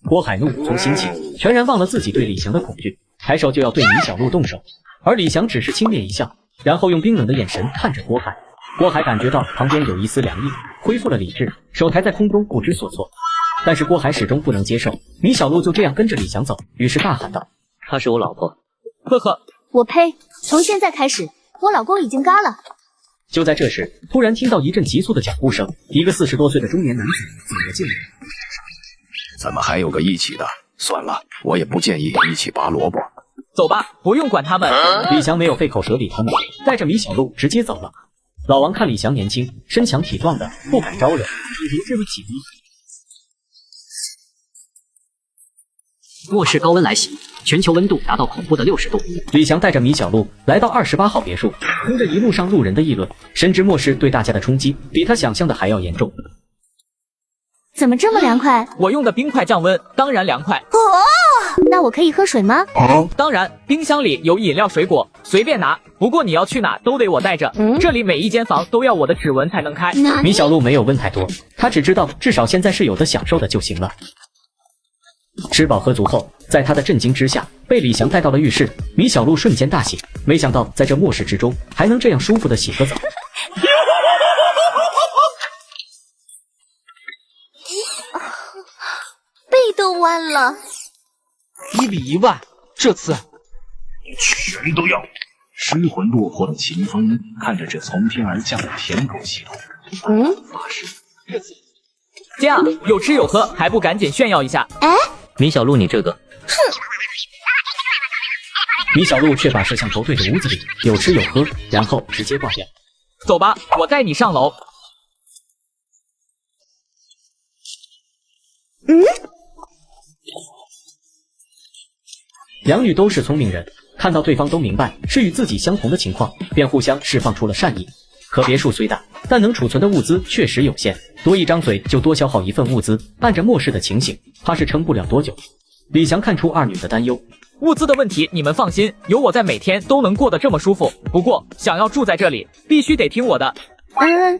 P: 郭海怒从心起，全然忘了自己对李翔的恐惧，抬手就要对米小璐动手，而李翔只是轻蔑一笑，然后用冰冷的眼神看着郭海。郭海感觉到旁边有一丝凉意，恢复了理智，手抬在空中不知所措。但是郭海始终不能接受米小璐就这样跟着李翔走，于是大喊道：“
R: 她是我老婆。”
B: 呵呵，
A: 我呸！从现在开始，我老公已经嘎了。
P: 就在这时，突然听到一阵急促的脚步声，一个40多岁的中年男子走了进来。
J: 怎么还有个一起的？算了，我也不建议一起拔萝卜。
B: 走吧，不用管他们。
P: 李翔没有费口舌理他们，带着米小璐直接走了。老王看李翔年轻，身强体壮的，不敢招惹，以为这位起义。
G: 末世高温来袭，全球温度达到恐怖的60度。
P: 李翔带着米小璐来到28号别墅，听着一路上路人的议论，深知末世对大家的冲击比他想象的还要严重。
A: 怎么这么凉快？
B: 我用的冰块降温，当然凉快。
A: 哦，那我可以喝水吗？
B: 当然，冰箱里有饮料水果，随便拿。不过你要去哪都得我带着，这里每一间房都要我的指纹才能开。
P: 米小璐没有问太多，她只知道至少现在是有的享受的就行了。吃饱喝足后，在他的震惊之下，被李翔带到了浴室。米小璐瞬间大喜，没想到在这末世之中还能这样舒服的洗个澡。
A: 背都弯了。
S: 1比1万，这次
L: 全都要。失魂落魄的秦风看着这从天而降的舔狗系统，发誓这次
B: 这样有吃有喝，还不赶紧炫耀一下？
A: 哎，
R: 米小璐，你这个，
A: 哼！
P: 米小璐却把摄像头对着屋子里，有吃有喝，然后直接挂掉。
B: 走吧，我带你上楼。
P: 两女都是聪明人，看到对方都明白是与自己相同的情况，便互相释放出了善意。可别墅虽大，但能储存的物资确实有限，多一张嘴就多消耗1份物资，按着末世的情形，怕是撑不了多久。李翔看出二女的担忧，
B: 物资的问题你们放心，有我在，每天都能过得这么舒服。不过想要住在这里，必须得听我的。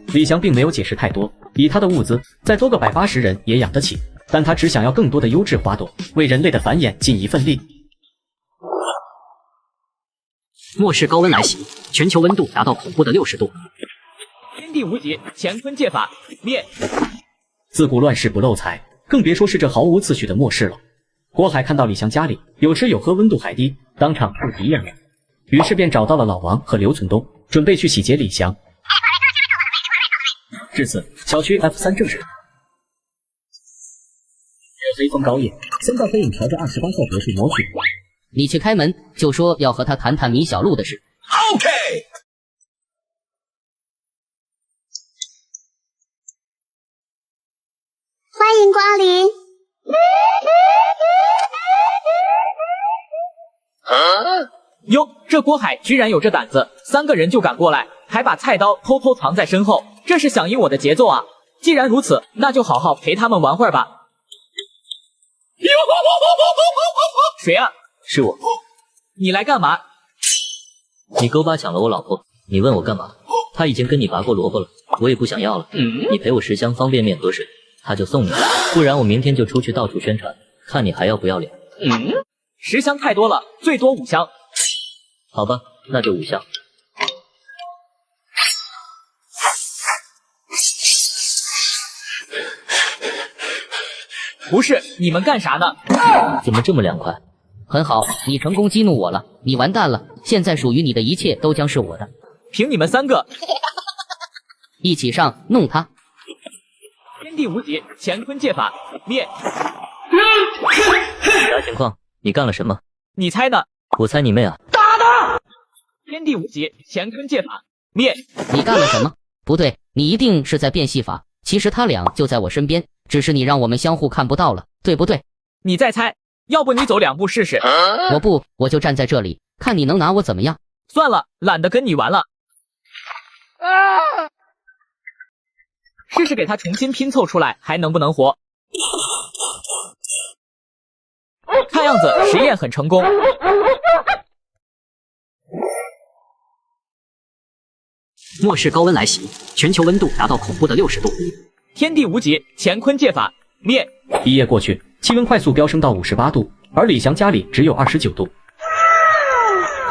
P: 李翔并没有解释太多，以他的物资，再多个180人也养得起，但他只想要更多的优质花朵，为人类的繁衍尽一份力。
G: 末世高温来袭，全球温度达到恐怖的60度。
B: 天地无极，乾坤借法灭。
P: 自古乱世不漏财，更别说是这毫无次序的末世了。郭海看到李翔家里有吃有喝，温度还低，当场不敌人了，于是便找到了老王和刘存东，准备去洗劫李翔。至此，小区 F3正式月黑风高夜，三道黑影朝着28号别墅挪去。
V: 你去开门，就说要和他谈谈米小璐的事。
J: OK。
A: 欢迎光临。
B: 哟，这郭海居然有这胆子，3个人就敢过来，还把菜刀偷偷藏在身后，这是响应我的节奏啊！既然如此，那就好好陪他们玩会儿吧。谁啊？
R: 是我。
B: 你来干嘛？
R: 你勾巴抢了我老婆，你问我干嘛？他已经跟你拔过萝卜了，我也不想要了。你陪我10箱方便面和水，他就送你，不然我明天就出去到处宣传，看你还要不要脸。
B: 10箱太多了，最多5箱。
R: 好吧，那就5箱。
B: 不是，你们干啥呢？
R: 怎么这么凉快？
V: 很好，你成功激怒我了，你完蛋了，现在属于你的一切都将是我的。
B: 凭你们3个，
V: 一起上，弄他！
B: 天地无极，乾坤借法，灭！
R: 啥情况？你干了什么？
B: 你猜呢？
R: 我猜你妹啊！
B: 打他！天地无极，乾坤借法，灭！
V: 你干了什么？不对，你一定是在变戏法。其实他俩就在我身边，只是你让我们相互看不到了，对不对？
B: 你再猜，要不你走2步试试？
V: 我不，我就站在这里，看你能拿我怎么样？
B: 算了，懒得跟你玩了。试试给他重新拼凑出来，还能不能活？看样子实验很成功。
G: 末世高温来袭，全球温度达到恐怖的60度。
B: 天地无极，乾坤借法，灭！
P: 一夜过去，气温快速飙升到58度，而李翔家里只有29度。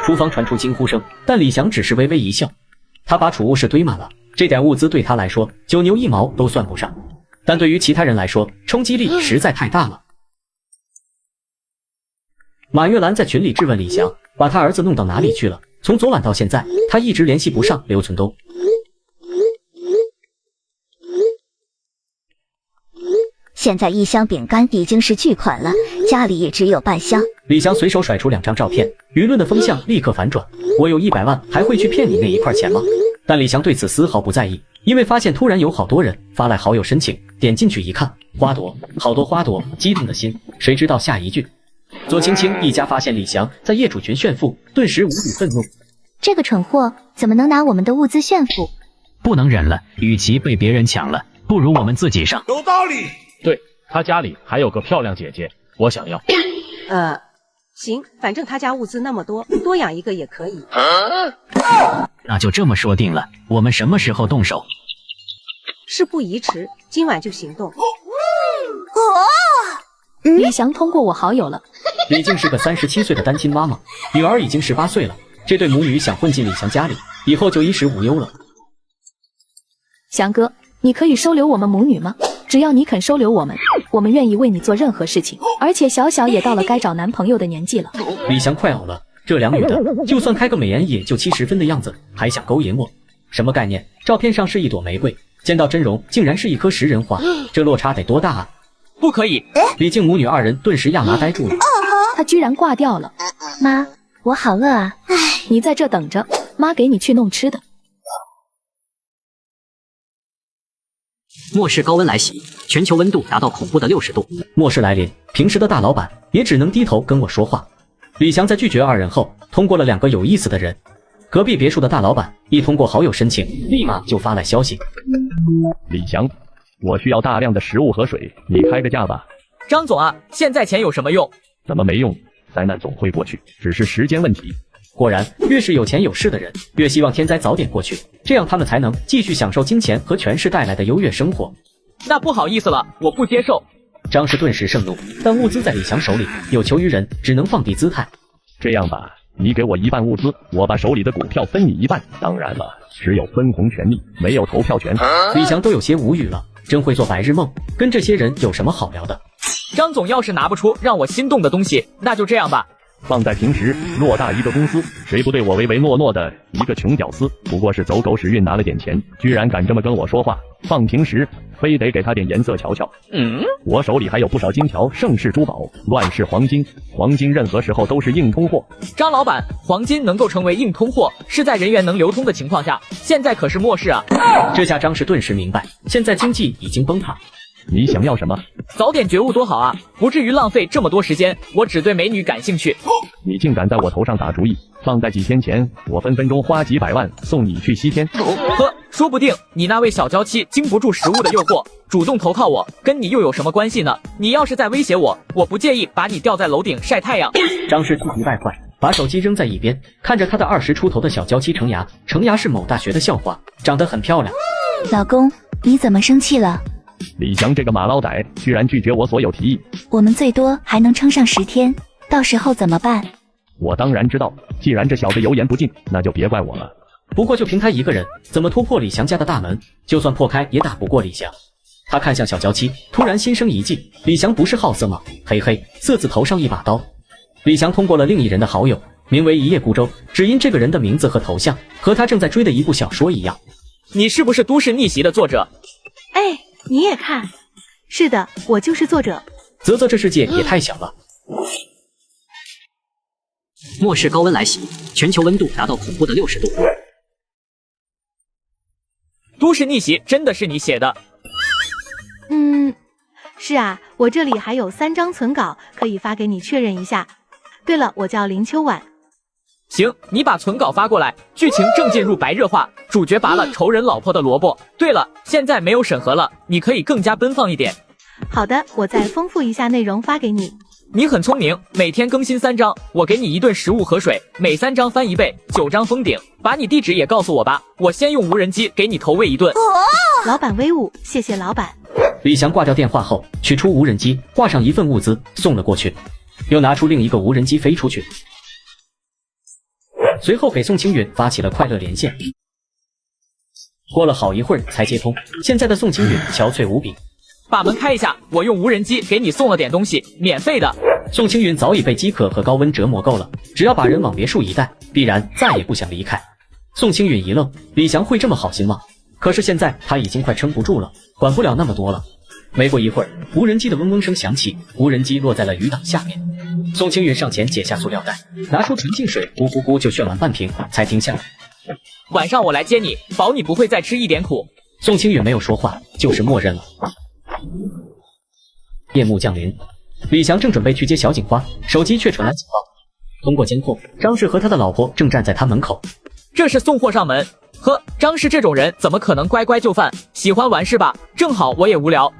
P: 厨房传出惊呼声，但李翔只是微微一笑。他把储物室堆满了，这点物资对他来说9牛1毛都算不上，但对于其他人来说，冲击力实在太大了。马月兰在群里质问李翔，把他儿子弄到哪里去了？从昨晚到现在，他一直联系不上刘存东。
N: 现在1箱饼干已经是巨款了，家里也只有半箱。
P: 李翔随手甩出2张照片，舆论的风向立刻反转。我有100万，还会去骗你那一块钱吗？但李翔对此丝毫不在意，因为发现突然有好多人发来好友申请，点进去一看，花朵，好多花朵，激动的心。谁知道下一句，左青青一家发现李翔在业主群炫富，顿时无比愤怒。
E: 这个蠢货怎么能拿我们的物资炫富？
D: 不能忍了，与其被别人抢了，不如我们自己上。
L: 有道理。
K: 对，他家里还有个漂亮姐姐，我想要。
H: 行，反正他家物资那么多，多养一个也可以。
D: 那就这么说定了，我们什么时候动手？
H: 事不宜迟，今晚就行动。
U: 李翔通过我好友了。
P: 李静是个37岁的单亲妈妈，女儿已经18岁了。这对母女想混进李翔家里，以后就衣食无忧了。
U: 翔哥，你可以收留我们母女吗？只要你肯收留我们，我们愿意为你做任何事情。而且小小也到了该找男朋友的年纪了。
P: 李翔快呕了，这两女的，就算开个美颜也就70分的样子，还想勾引我，什么概念？照片上是一朵玫瑰，见到真容竟然是一棵食人花，这落差得多大啊！
B: 不可以！
P: 李静母女2人顿时亚麻呆住了。
U: 他居然挂掉了。
E: 妈，我好饿啊！
U: 你在这等着，妈给你去弄吃的。
G: 末世高温来袭，全球温度达到恐怖的60度。
P: 末世来临，平时的大老板也只能低头跟我说话。李翔在拒绝2人后，通过了2个有意思的人。隔壁别墅的大老板一通过好友申请，立马就发来消息：
K: 李翔，我需要大量的食物和水，你开个价吧。
B: 张总啊，现在钱有什么用？
K: 怎么没用？灾难总会过去，只是时间问题。
P: 果然，越是有钱有势的人，越希望天灾早点过去，这样他们才能继续享受金钱和权势带来的优越生活。
B: 那不好意思了，我不接受。
P: 张氏顿时盛怒，但物资在李翔手里，有求于人，只能放低姿态。
K: 这样吧，你给我1半物资，我把手里的股票分你1半。当然了，只有分红权利，没有投票权。
P: 李翔都有些无语了，真会做白日梦，跟这些人有什么好聊的？
B: 张总要是拿不出让我心动的东西，那就这样吧。
K: 放在平时，偌大一个公司，谁不对我唯唯诺诺的一个穷屌丝？不过是走狗屎运拿了点钱，居然敢这么跟我说话。放平时，非得给他点颜色瞧瞧。我手里还有不少金条、盛世珠宝、乱世黄金，黄金任何时候都是硬通货。
B: 张老板，黄金能够成为硬通货，是在人员能流通的情况下，现在可是末世啊！
P: 这下张氏顿时明白，现在经济已经崩塌。
K: 你想要什么？
B: 早点觉悟多好啊，不至于浪费这么多时间。我只对美女感兴趣。
K: 你竟敢在我头上打主意！放在几天前，我分分钟花几百万送你去西天。
B: 呵，说不定你那位小娇妻经不住食物的诱惑，主动投靠我，跟你又有什么关系呢？你要是在威胁我，我不介意把你吊在楼顶晒太阳。
P: 张氏气急败坏，把手机扔在一边，看着他的20出头的小娇妻程牙。程牙是某大学的校花，长得很漂亮。
E: 老公，你怎么生气了？
K: 李翔这个马老歹居然拒绝我所有提议，
E: 我们最多还能撑上10天，到时候怎么办？
K: 我当然知道，既然这小子油盐不进，那就别怪我了。
P: 不过就凭他一个人，怎么突破李翔家的大门？就算破开，也打不过李翔。他看向小娇妻，突然心生一计：李翔不是好色吗？嘿嘿，色字头上一把刀。李翔通过了另一人的好友，名为一叶孤舟，只因这个人的名字和头像和他正在追的一部小说一样。
B: 你是不是都市逆袭的作者？
F: 哎，你也看。是的，我就是作者。
P: 啧，这世界也太小了。
G: 末世高温来袭，全球温度达到恐怖的60度。
B: 都市逆袭真的是你写的？
F: 是啊，我这里还有3张存稿，可以发给你确认一下。对了，我叫林秋婉。
B: 行，你把存稿发过来。剧情正进入白热化，主角拔了仇人老婆的萝卜。对了，现在没有审核了，你可以更加奔放一点。
F: 好的，我再丰富一下内容发给你。
B: 你很聪明，每天更新3张，我给你1顿食物和水，每3张翻1倍，9张封顶。把你地址也告诉我吧，我先用无人机给你投喂一顿。
F: 老板威武，谢谢老板。
P: 李翔挂掉电话后，取出无人机，挂上一份物资送了过去，又拿出另一个无人机飞出去。随后给宋清允发起了快乐连线，过了好一会儿才接通。现在的宋清允憔悴无比，
B: 把门开一下，我用无人机给你送了点东西，免费的。
P: 宋清允早已被饥渴和高温折磨够了，只要把人往别墅一带，必然再也不想离开。宋清允一愣，李翔会这么好心吗？可是现在他已经快撑不住了，管不了那么多了。没过一会儿，无人机的嗡嗡声响起，无人机落在了鱼档下面。宋清允上前解下塑料袋，拿出纯净水，咕咕咕就炫完半瓶，才停下来。
B: 晚上我来接你，保你不会再吃一点苦。
P: 宋清允没有说话，就是默认了。夜幕降临，李翔正准备去接小警花，手机却传来警报。通过监控，张氏和他的老婆正站在他门口。
B: 这是送货上门。呵，张氏这种人怎么可能乖乖就范？喜欢玩是吧？正好我也无聊。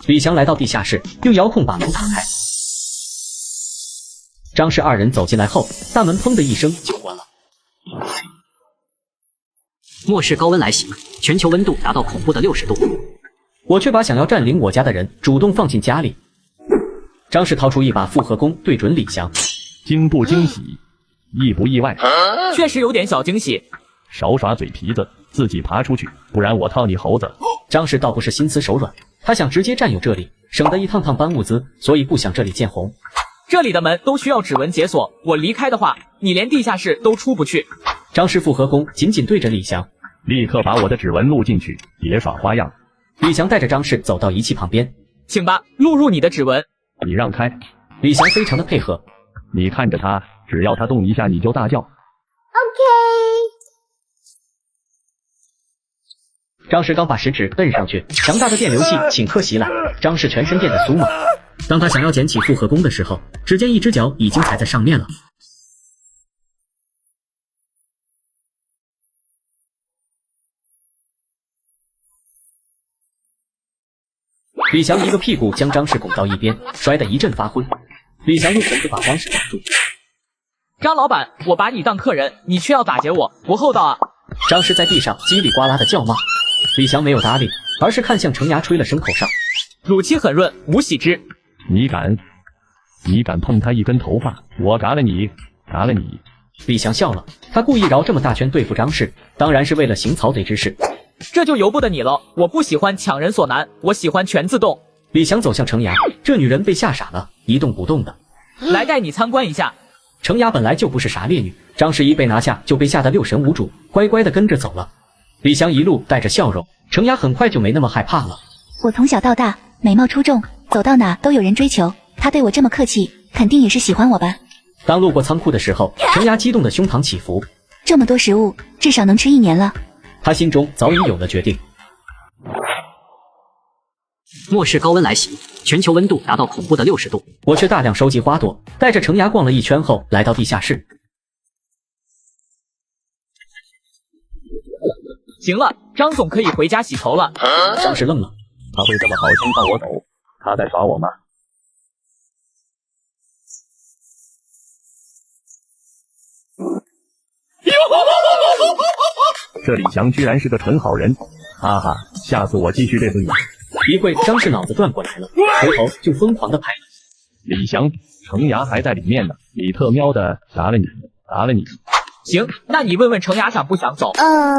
P: 李翔来到地下室，用遥控把门打开。张氏2人走进来后，大门砰的一声就关了。
G: 末世高温来袭，全球温度达到恐怖的60度。
P: 我却把想要占领我家的人主动放进家里。张氏掏出一把复合弓，对准李翔。
K: 惊不惊喜？意不意外？
B: 确实有点小惊喜。
K: 少耍嘴皮子，自己爬出去，不然我套你猴子。
P: 张氏倒不是心慈手软，他想直接占有这里，省得一趟趟搬物资，所以不想这里见红。
B: 这里的门都需要指纹解锁，我离开的话，你连地下室都出不去。
P: 张氏复合弓紧紧对着李翔，
K: 立刻把我的指纹录进去，别耍花样。
P: 李翔带着张氏走到仪器旁边，
B: 请吧，录入你的指纹。
K: 你让开。
P: 李翔非常的配合。
K: 你看着他，只要他动一下你就大叫。
A: OK。
P: 张氏刚把食指摁上去，强大的电流系顷刻袭来，张氏全身变得酥麻。当他想要捡起复合弓的时候，只见一只脚已经踩在上面了。李翔一个屁股将张氏拱到一边，摔得一阵发昏。李翔用绳子把张氏绑住。
B: 张老板，我把你当客人，你却要打劫我，不厚道啊！
P: 张氏在地上叽里呱啦的叫骂。李翔没有搭理，而是看向程牙吹了声口哨。
B: 乳期很润，无喜之。
K: 你敢碰他一根头发，我嘎了你，嘎了你！
P: 李翔笑了，他故意绕这么大圈对付张氏，当然是为了行曹贼之事。
B: 这就由不得你了，我不喜欢强人所难，我喜欢全自动。
P: 李翔走向程牙，这女人被吓傻了，一动不动的。
B: 来带你参观一下。
P: 程雅本来就不是啥烈女，张氏一被拿下就被吓得六神无主，乖乖的跟着走了。李翔一路带着笑容，程雅很快就没那么害怕了。
E: 我从小到大美貌出众，走到哪都有人追求，他对我这么客气，肯定也是喜欢我吧。
P: 当路过仓库的时候，程雅激动的胸膛起伏，
E: 这么多食物，至少能吃1年了。
P: 他心中早已有了决定。
G: 末世高温来袭，全球温度达到恐怖的60度。
P: 我却大量收集花朵，带着程牙逛了一圈后，来到地下室。
B: 行了，张总可以回家洗头了。
P: 张氏愣了，
K: 他会这么好心放我走？他在耍我吗？这李翔居然是个纯好人，哈哈！下次我继续对付你。
P: 一会，张氏脑子转过来了，回头就疯狂的拍了。
K: 李翔，程牙还在里面呢，你特喵的砸了你，砸了你！
B: 行，那你问问程牙想不想走？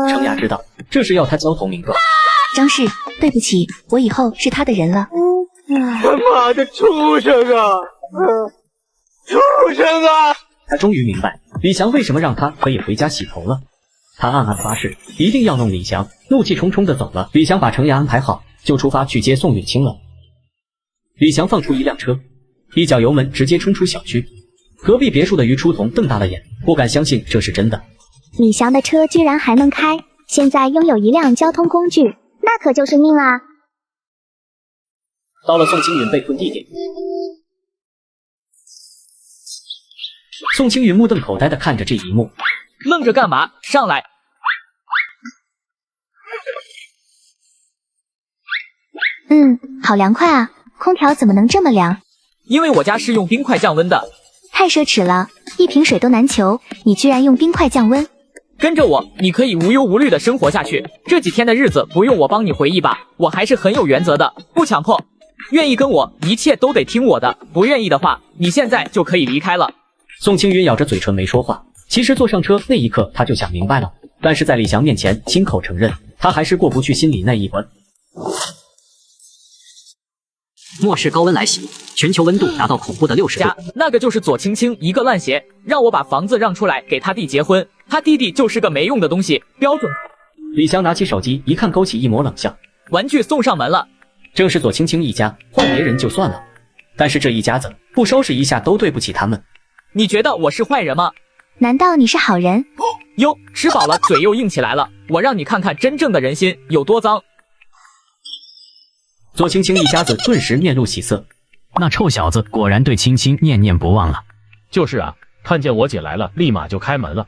P: 程牙知道这是要他交头名状。
E: 张氏，对不起，我以后是他的人了。
I: 他妈的畜生啊！畜生啊！
P: 他终于明白李翔为什么让他可以回家洗头了。他暗暗发誓，一定要弄李翔，怒气冲冲的走了。李翔把程牙安排好，就出发去接宋允清了。李翔放出一辆车，一脚油门直接冲出小区。隔壁别墅的于初桐瞪大了眼，不敢相信这是真的。
T: 李翔的车居然还能开，现在拥有一辆交通工具，那可就是命啊！
P: 到了宋青云被困地点，宋青云目瞪口呆的看着这一幕，
B: 愣着干嘛？上来！
E: 好凉快啊，空调怎么能这么凉？
B: 因为我家是用冰块降温的。
E: 太奢侈了，一瓶水都难求，你居然用冰块降温。
B: 跟着我，你可以无忧无虑的生活下去。这几天的日子不用我帮你回忆吧，我还是很有原则的，不强迫。愿意跟我，一切都得听我的；不愿意的话，你现在就可以离开了。
P: 宋青云咬着嘴唇没说话。其实坐上车那一刻他就想明白了，但是在李翔面前亲口承认，他还是过不去心里那一关。
G: 末世高温来袭，全球温度达到恐怖的60度。
B: 那个就是左青青一个烂鞋，让我把房子让出来给他弟结婚，他弟弟就是个没用的东西，标准。
P: 李翔拿起手机一看，勾起一抹冷笑。
B: 玩具送上门了，
P: 正是左青青一家，换别人就算了，但是这一家子不收拾一下都对不起他们。
B: 你觉得我是坏人吗？
E: 难道你是好人？
B: 哟，吃饱了嘴又硬起来了，我让你看看真正的人心有多脏。
P: 左青青一家子顿时面露喜色，
D: 那臭小子果然对青青念念不忘了。
K: 就是啊，看见我姐来了，立马就开门了。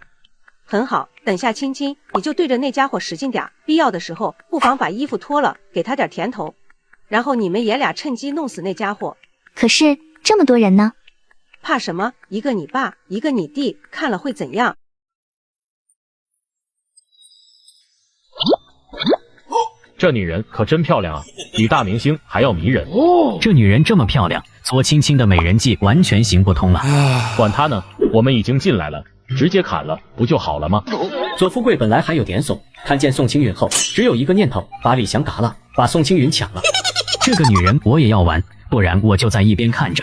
H: 很好，等下亲亲，你就对着那家伙使劲点，必要的时候不妨把衣服脱了，给他点甜头，然后你们爷俩趁机弄死那家伙。
E: 可是这么多人呢？
H: 怕什么？一个你爸，一个你弟，看了会怎样？
K: 这女人可真漂亮啊，比大明星还要迷人。
D: 这女人这么漂亮，左青青的美人计完全行不通了。
K: 管她呢，我们已经进来了，直接砍了不就好了吗？
P: 左富贵本来还有点怂，看见宋青云后，只有一个念头，把李翔嘎了，把宋青云抢了。
D: 这个女人我也要玩，不然我就在一边看着。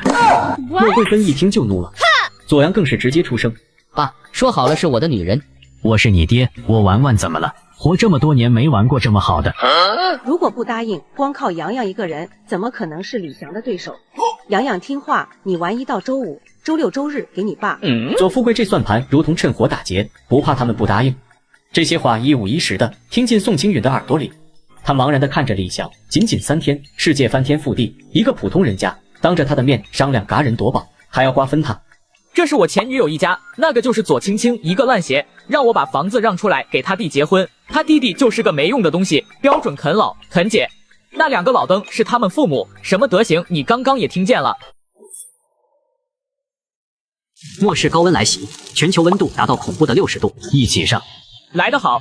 P: 莫贵芬一听就怒了，左阳更是直接出声：
V: 爸，说好了是我的女人，
D: 我是你爹，我玩玩怎么了？活这么多年没玩过这么好的。
H: 如果不答应，光靠洋洋一个人，怎么可能是李翔的对手？洋洋听话，你玩一到周五，周六周日给你爸。
P: 左富贵这算盘如同趁火打劫，不怕他们不答应。这些话一五一十的听进宋青云的耳朵里，他茫然的看着李翔，仅仅3天，世界翻天覆地，一个普通人家当着他的面商量嘎人夺宝，还要瓜分他。
B: 这是我前女友一家，那个就是左青青一个烂鞋，让我把房子让出来给他弟结婚，他弟弟就是个没用的东西，标准啃老啃姐。那2个老登是他们父母，什么德行你刚刚也听见了。
G: 末世高温来袭，全球温度达到恐怖的60度。
D: 一起上，
B: 来得好。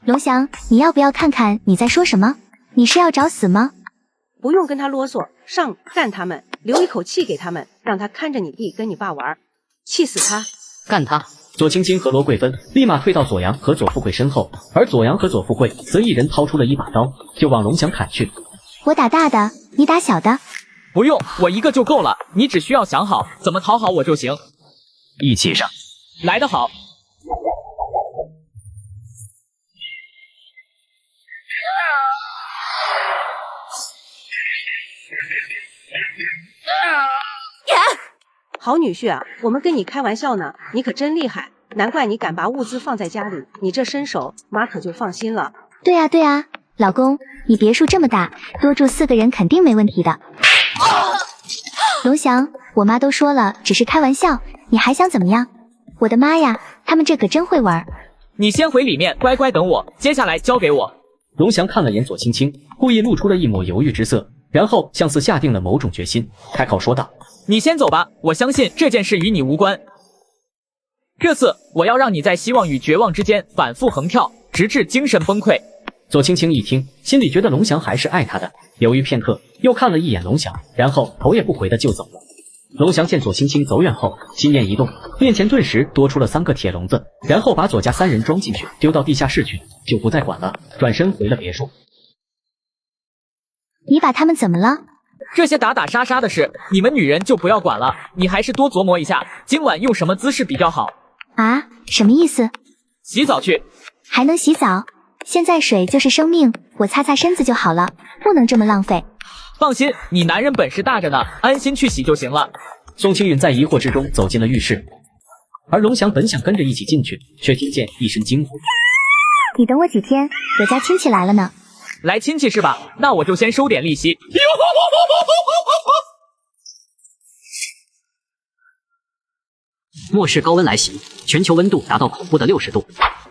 E: 龙翔，你要不要看看你在说什么？你是要找死吗？
H: 不用跟他啰嗦，上干他们，留一口气给他们，让他看着你弟跟你爸玩，气死他！
V: 干他！
P: 左青青和罗桂芬立马退到左阳和左富贵身后，而左阳和左富贵则一人掏出了一把刀，就往龙翔砍去。
E: 我打大的，你打小的。
B: 不用，我一个就够了，你只需要想好怎么讨好我就行。
D: 一起上，
B: 来得好。
H: 好女婿啊，我们跟你开玩笑呢，你可真厉害，难怪你敢把物资放在家里，你这身手，妈可就放心了。
E: 对啊对啊，老公，你别墅这么大，多住4个人肯定没问题的。龙翔，我妈都说了，只是开玩笑，你还想怎么样？我的妈呀，他们这可真会玩。
B: 你先回里面乖乖等我，接下来交给我。
P: 龙翔看了眼左青青，故意露出了一抹犹豫之色，然后像似下定了某种决心，开口说道：
B: 你先走吧，我相信这件事与你无关。这次我要让你在希望与绝望之间反复横跳，直至精神崩溃。
P: 左青青一听，心里觉得龙翔还是爱她的，犹豫片刻，又看了一眼龙翔，然后头也不回的就走了。龙翔见左青青走远后，心念一动，面前顿时多出了3个铁笼子，然后把左家3人装进去，丢到地下室去，就不再管了，转身回了别墅。
E: 你把他们怎么了？
B: 这些打打杀杀的事，你们女人就不要管了，你还是多琢磨一下，今晚用什么姿势比较好。
E: 啊？什么意思？
B: 洗澡去。
E: 还能洗澡？现在水就是生命，我擦擦身子就好了，不能这么浪费。
B: 放心，你男人本事大着呢，安心去洗就行了。
P: 宋青允在疑惑之中走进了浴室，而龙翔本想跟着一起进去，却听见一声惊呼：
E: 你等我几天，我家亲戚来了呢。
B: 来亲戚是吧？那我就先收点利息。
G: 末世高温来袭，全球温度达到恐怖的60度。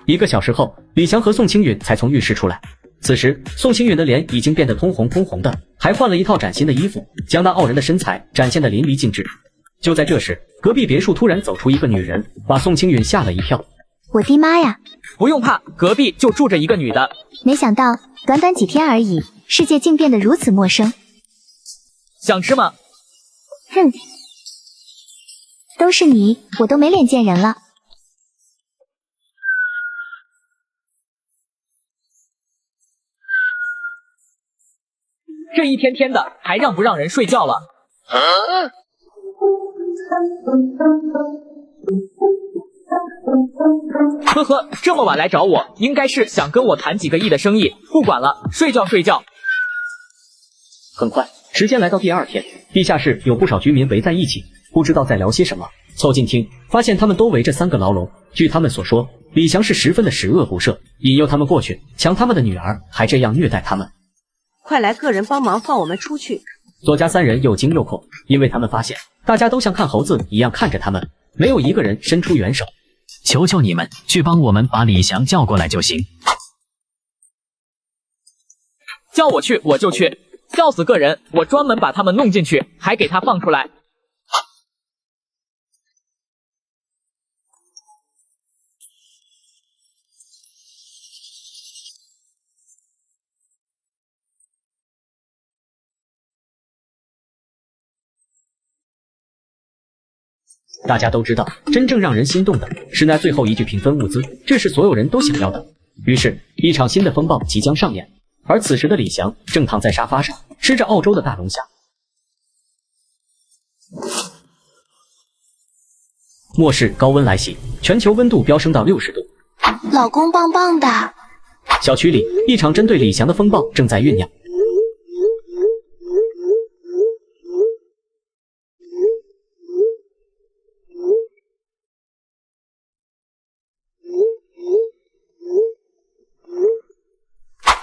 P: 1个小时后，李翔和宋青允才从浴室出来。此时，宋青允的脸已经变得通红通红的，还换了一套崭新的衣服，将那傲人的身材展现得淋漓尽致。就在这时，隔壁别墅突然走出一个女人，把宋青允吓了一跳。
E: 我的妈呀！
B: 不用怕，隔壁就住着一个女的。
E: 没想到，短短几天而已，世界竟变得如此陌生。
B: 想吃吗？
E: 哼，都是你，我都没脸见人了。
B: 这一天天的，还让不让人睡觉了？呵呵，这么晚来找我，应该是想跟我谈几个亿的生意。不管了，睡觉睡觉。
P: 很快，时间来到第2天，地下室有不少居民围在一起，不知道在聊些什么。凑近听，发现他们都围着3个牢笼。据他们所说，李翔是十分的十恶不赦，引诱他们过去，抢他们的女儿，还这样虐待他们。
H: 快来个人帮忙放我们出去！
P: 左家3人又惊又恐，因为他们发现大家都像看猴子一样看着他们，没有一个人伸出援手。
D: 求求你们去帮我们把李翔叫过来就行。
B: 叫我去我就去，叫死个人，我专门把他们弄进去，还给他放出来。
P: 大家都知道，真正让人心动的是那最后一句平分物资，这是所有人都想要的。于是，一场新的风暴即将上演。而此时的李翔正躺在沙发上，吃着澳洲的大龙虾。末世高温来袭，全球温度飙升到60度。
A: 老公棒棒的。
P: 小区里，一场针对李翔的风暴正在酝酿。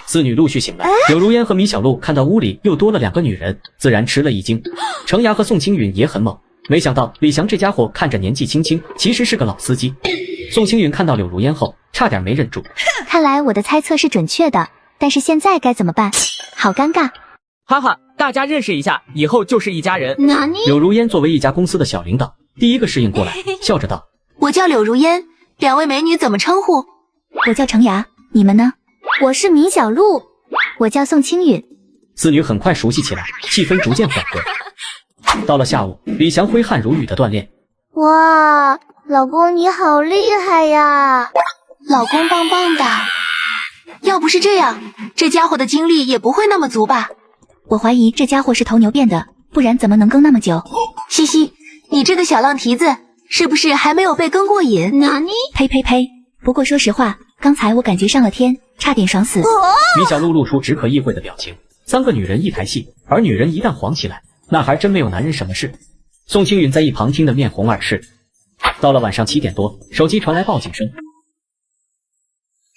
P: 4女陆续醒来，柳如烟和米小璐看到屋里又多了2个女人，自然吃了一惊。程牙和宋青允也很猛，没想到李翔这家伙看着年纪轻轻，其实是个老司机。宋青允看到柳如烟后，差点没忍住。
E: 看来我的猜测是准确的，但是现在该怎么办？好尴尬。
B: 哈哈，大家认识一下，以后就是一家人。
P: 柳如烟作为一家公司的小领导，第一个适应过来，笑着道：
A: 我叫柳如烟，2位美女怎么称呼？
E: 我叫程牙，你们呢？
A: 我是米小璐，
E: 我叫宋青允。
P: 4女很快熟悉起来，气氛逐渐缓和。到了下午，李翔挥汗如雨的锻炼。
A: 哇，老公你好厉害呀！
C: 老公棒棒的。要不是这样，这家伙的精力也不会那么足吧？
E: 我怀疑这家伙是头牛变的，不然怎么能更那么久？
C: 西西，你这个小浪蹄子，是不是还没有被更过瘾？
A: 哪里？
E: 呸呸呸！不过说实话，刚才我感觉上了天，差点爽死。
P: 米小璐露出只可意会的表情。3个女人一台戏，而女人一旦黄起来，那还真没有男人什么事。宋青云在一旁听得面红耳赤。到了晚上7点多，手机传来报警声，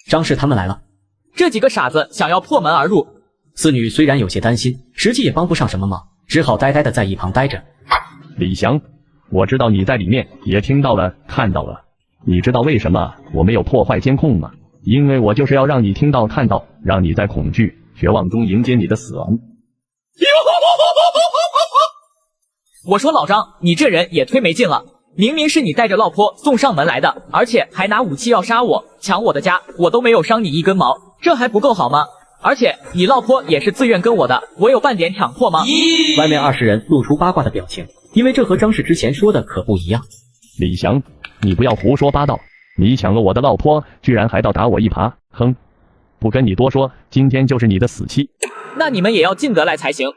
P: 张氏他们来了。
B: 这几个傻子想要破门而入。
P: 四女虽然有些担心，实际也帮不上什么忙，只好呆呆的在一旁待着。
K: 李翔，我知道你在里面，也听到了，看到了。你知道为什么我没有破坏监控吗？因为我就是要让你听到看到，让你在恐惧绝望中迎接你的死亡。
B: 我说老张，你这人也忒没劲了，明明是你带着老婆送上门来的，而且还拿武器要杀我，抢我的家，我都没有伤你一根毛，这还不够好吗？而且你老婆也是自愿跟我的，我有半点强迫吗？
P: 外面20人露出八卦的表情，因为这和张氏之前说的可不一样。
K: 李翔，你不要胡说八道，你抢了我的老婆，居然还倒打我一耙，哼！不跟你多说，今天就是你的死期。
B: 那你们也要进得来才行。